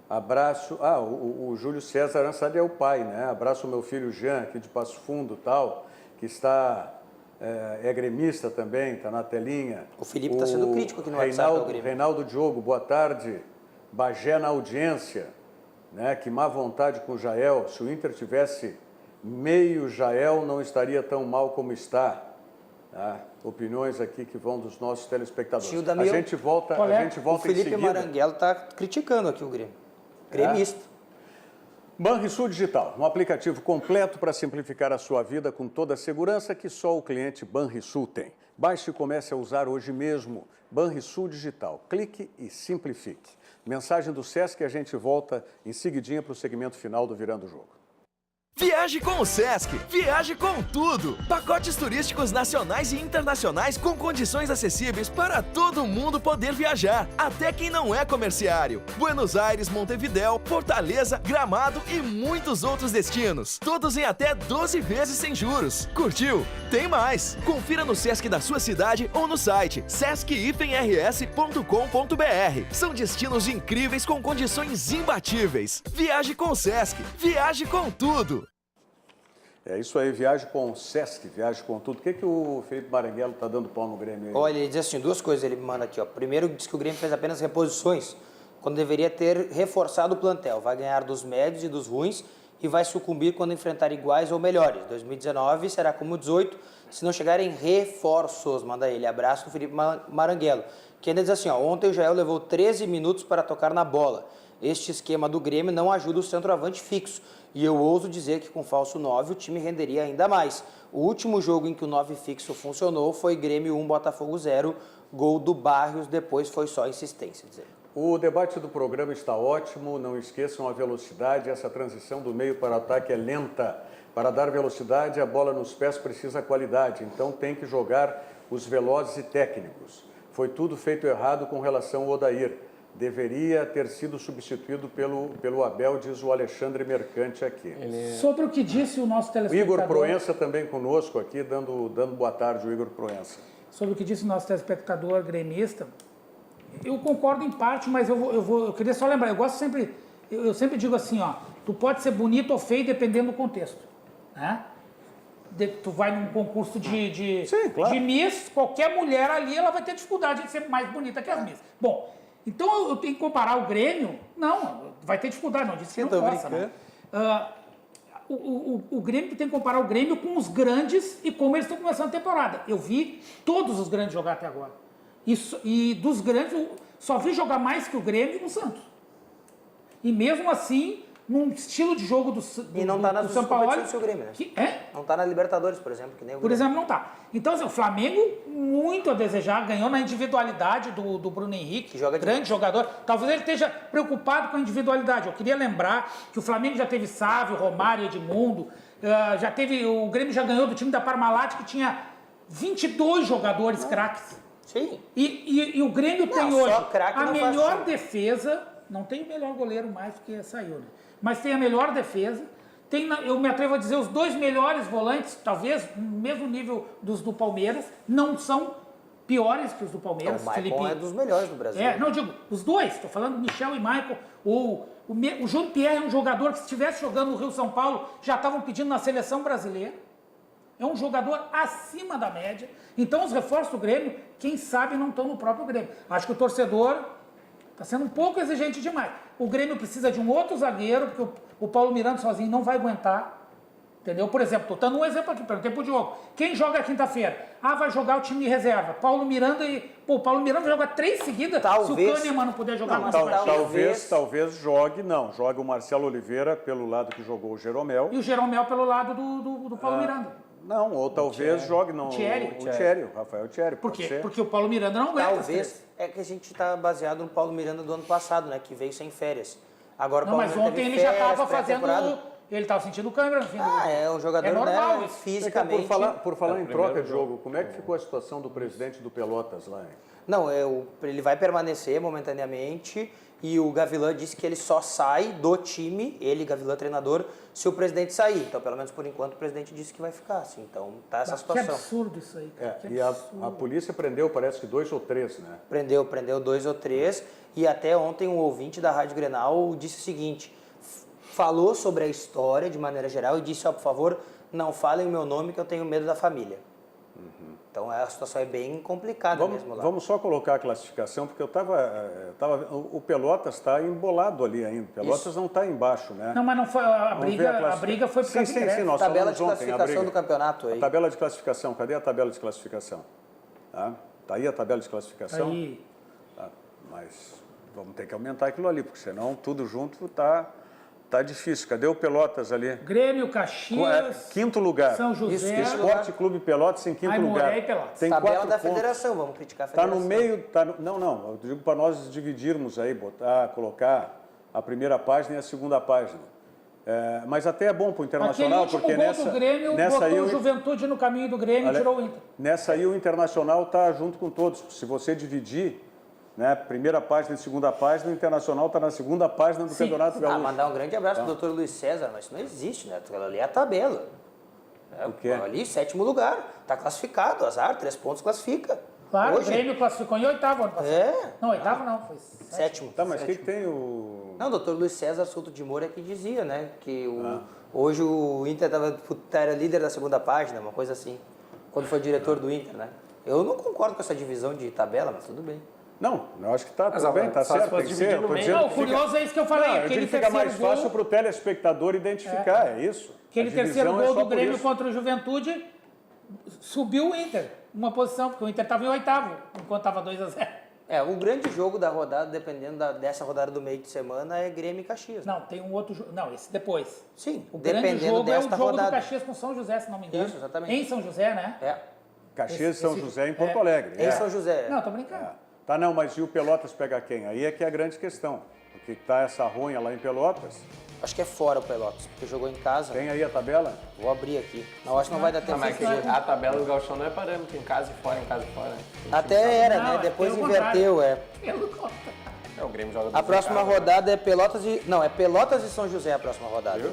abraço. O Júlio César Arsandi é o pai, né? Abraço o meu filho Jean, aqui de Passo Fundo, tal, que está... É gremista também, está na telinha. O Felipe está sendo crítico aqui no WhatsApp. Reinaldo Diogo, boa tarde. Bagé na audiência. né? Que má vontade com o Jael. Se o Inter tivesse meio Jael, não estaria tão mal como está. Tá? Opiniões aqui que vão dos nossos telespectadores. Tio Damião, a gente volta o Felipe em seguida. Maranguelo está criticando aqui o Grêmio. Gremista. Banrisul Digital, um aplicativo completo para simplificar a sua vida com toda a segurança que só o cliente Banrisul tem. Baixe e comece a usar hoje mesmo. Banrisul Digital. Clique e simplifique. Mensagem do Sesc e a gente volta em seguidinha para o segmento final do Virando o Jogo. Viaje com o Sesc, viaje com tudo! Pacotes turísticos nacionais e internacionais com condições acessíveis para todo mundo poder viajar, até quem não é comerciário. Buenos Aires, Montevidéu, Fortaleza, Gramado e muitos outros destinos. Todos em até 12 vezes sem juros. Curtiu? Tem mais! Confira no Sesc da sua cidade ou no site sesc-rs.com.br. São destinos incríveis com condições imbatíveis. Viaje com o Sesc, viaje com tudo! É isso aí, viagem com o Sesc, viagem com tudo. O que o Felipe Maranguelo está dando pau no Grêmio aí? Olha, ele diz assim, duas coisas ele me manda aqui. Ó. Primeiro, diz que o Grêmio fez apenas reposições, quando deveria ter reforçado o plantel. Vai ganhar dos médios e dos ruins e vai sucumbir quando enfrentar iguais ou melhores. 2019 será como 18, se não chegarem reforços. Manda ele. Abraço do Felipe Maranguelo. Que ainda diz assim, ó, ontem o Jael levou 13 minutos para tocar na bola. Este esquema do Grêmio não ajuda o centroavante fixo. E eu ouso dizer que com falso 9 o time renderia ainda mais. O último jogo em que o 9 fixo funcionou foi Grêmio 1, Botafogo 0, gol do Barrios, depois foi só insistência. O debate do programa está ótimo, não esqueçam a velocidade, essa transição do meio para o ataque é lenta. Para dar velocidade, a bola nos pés precisa qualidade, então tem que jogar os velozes e técnicos. Foi tudo feito errado com relação ao Odair. Deveria ter sido substituído pelo Abel, diz o Alexandre Mercante aqui. Sobre o que disse o nosso telespectador... Igor Proença também conosco aqui, dando boa tarde, o Igor Proença. Sobre o que disse o nosso telespectador gremista, eu concordo em parte, mas eu queria só lembrar, eu sempre digo assim, ó, tu pode ser bonito ou feio dependendo do contexto, né? Tu vai num concurso de Miss, qualquer mulher ali, ela vai ter dificuldade de ser mais bonita que as Miss. Bom, então eu tenho que comparar o Grêmio, não, vai ter dificuldade, não, disse que não possa, né? O Grêmio tem que comparar o Grêmio com os grandes e como eles estão começando a temporada. Eu vi todos os grandes jogar até agora. E dos grandes, eu só vi jogar mais que o Grêmio o Santos. E mesmo assim, num estilo de jogo do E não está nas competições do Grêmio, né? Não está na Libertadores, por exemplo, que nem o Grêmio. Por exemplo, não está. Então, assim, o Flamengo, muito a desejar, ganhou na individualidade do Bruno Henrique, que joga grande jogador. Talvez ele esteja preocupado com a individualidade. Eu queria lembrar que o Flamengo já teve Sávio, Romário, Edmundo, o Grêmio já ganhou do time da Parmalat, que tinha 22 jogadores craques. Sim. E o Grêmio tem hoje a melhor defesa, não tem o melhor goleiro mais porque saiu, né? Mas tem a melhor defesa, eu me atrevo a dizer, os dois melhores volantes, talvez no mesmo nível dos do Palmeiras, não são piores que os do Palmeiras. Então, o Maicon é dos melhores do Brasil. Não, digo, os dois, estou falando Michel e Maicon. O João Pierre é um jogador que, se estivesse jogando no Rio São Paulo, já estavam pedindo na seleção brasileira. É um jogador acima da média. Então, os reforços do Grêmio, quem sabe, não estão no próprio Grêmio. Acho que o torcedor está sendo um pouco exigente demais. O Grêmio precisa de um outro zagueiro, porque o Paulo Miranda sozinho não vai aguentar. Entendeu? Por exemplo, estou dando um exemplo aqui, perguntei pro Diogo. Quem joga quinta-feira? Vai jogar o time de reserva. Paulo Miranda o Paulo Miranda vai jogar 3 seguidas, talvez, se o Kahneman não puder jogar mais talvez jogue o Marcelo Oliveira pelo lado que jogou o Jeromel. E o Jeromel pelo lado do Paulo Miranda. Não, ou talvez jogue o Rafael Thierry. Por quê? Porque o Paulo Miranda não aguenta. Talvez, é que a gente está baseado no Paulo Miranda do ano passado, né? Que veio sem férias. Agora, não, mas ontem ele já estava fazendo... Ele estava sentindo câimbra no fim do... É um jogador normal, né, fisicamente... Por falar em troca de jogo, como é que ficou a situação do presidente do Pelotas lá? Hein? Não, ele vai permanecer momentaneamente e o Gavilã disse que ele só sai do time, ele, Gavilã, treinador, se o presidente sair. Então, pelo menos por enquanto, o presidente disse que vai ficar assim. Então, tá essa situação. Que absurdo isso aí, cara. E a polícia prendeu, parece que 2 ou 3, né? Prendeu 2 ou 3 e até ontem um ouvinte da Rádio Grenal disse o seguinte, falou sobre a história de maneira geral e disse, por favor, não falem o meu nome que eu tenho medo da família. Uhum. Então a situação é bem complicada mesmo lá. Vamos só colocar a classificação, porque o Pelotas está embolado ali ainda. O Pelotas não está embaixo, né? Não, mas não foi a briga foi por causa de ingresso. Nós tabela de falamos ontem, classificação do campeonato aí. A tabela de classificação, cadê a tabela de classificação? Tá aí a tabela de classificação? Aí. Tá, mas vamos ter que aumentar aquilo ali, porque senão tudo junto tá difícil. Cadê o Pelotas ali? Grêmio, Caxias, quinto lugar. São José. Esporte Clube Pelotas em quinto lugar. E Pelotas. Tem Tabela 4 da pontos. federação, vamos criticar a federação. Está no meio... Não, eu digo para nós dividirmos aí, colocar a primeira página e a segunda página. Mas até é bom para o Internacional, Aquele porque último gol do Grêmio botou aí o Juventude no caminho do Grêmio e tirou o Inter. Nessa aí o Internacional está junto com todos. Se você dividir, né, primeira página e segunda página, o Internacional está na segunda página do Campeonato Gaúcho. Mandar um grande abraço para o doutor Luiz César, mas isso não existe, né? Aquilo ali é a tabela. O quê? Ali, 7º lugar, está classificado, azar, 3 pontos classifica. Claro, Hoje, o Grêmio classificou em 8º ano passado. Não, 8º não, foi 7º. Tá, mas o que tem o... Não, o doutor Luiz César Souto de Moura que dizia, né? Que hoje o Inter era líder da segunda página, uma coisa assim, quando foi diretor do Inter, né? Eu não concordo com essa divisão de tabela, mas tudo bem. Não, eu acho que tá tudo bem, tá certo, tem que ser. Não, o curioso é isso que eu falei. Aquele fica mais fácil para o telespectador identificar, é isso. Aquele terceiro gol do Grêmio contra o Juventude subiu o Inter uma posição, porque o Inter estava em 8º, enquanto estava 2-0. O grande jogo da rodada, dependendo dessa rodada do meio de semana, é Grêmio e Caxias. Não, tem um outro jogo. Não, esse depois. Sim, o grande jogo é o jogo do Caxias com São José, se não me engano. Isso, exatamente. Em São José, né? Caxias e São José em Porto Alegre. Em São José. Não, tô brincando. Tá, não, mas e o Pelotas pega quem? Aí é que é a grande questão. Porque tá essa ruim lá em Pelotas. Acho que é fora o Pelotas, porque jogou em casa. Tem aí a tabela? Vou abrir aqui. Não, acho que não vai dar tempo. Mas a tabela do Gauchão não é parâmetro, em casa e fora, em casa e fora. Até era, né? Depois inverteu, Pelo contrário. O Grêmio joga A próxima rodada é Pelotas e... Não, é Pelotas e São José a próxima rodada.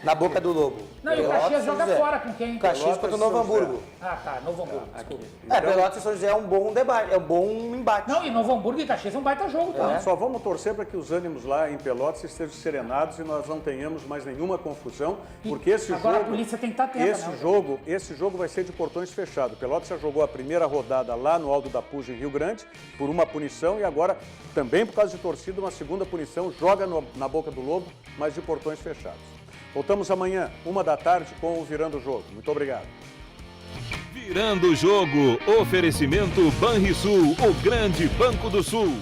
Na Boca do Lobo. Não, e o Caxias joga fora com quem? Caxias contra o Novo Hamburgo. Ah, tá, Novo Hamburgo, desculpa. Pelotas e São José é um bom debate, é um bom embate. Não, e Novo Hamburgo e Caxias é um baita jogo, tá? Só vamos torcer para que os ânimos lá em Pelotas estejam serenados e nós não tenhamos mais nenhuma confusão, porque esse agora jogo... a polícia tem que estar atenta, esse jogo vai ser de portões fechados. Pelotas já jogou a primeira rodada lá no Alto da Puja, em Rio Grande, por uma punição, e agora, também por causa de torcida, uma segunda punição, joga na Boca do Lobo, mas de portões fechados. Voltamos amanhã, 13h, com o Virando o Jogo. Muito obrigado. Virando o Jogo, oferecimento Banrisul, o grande Banco do Sul.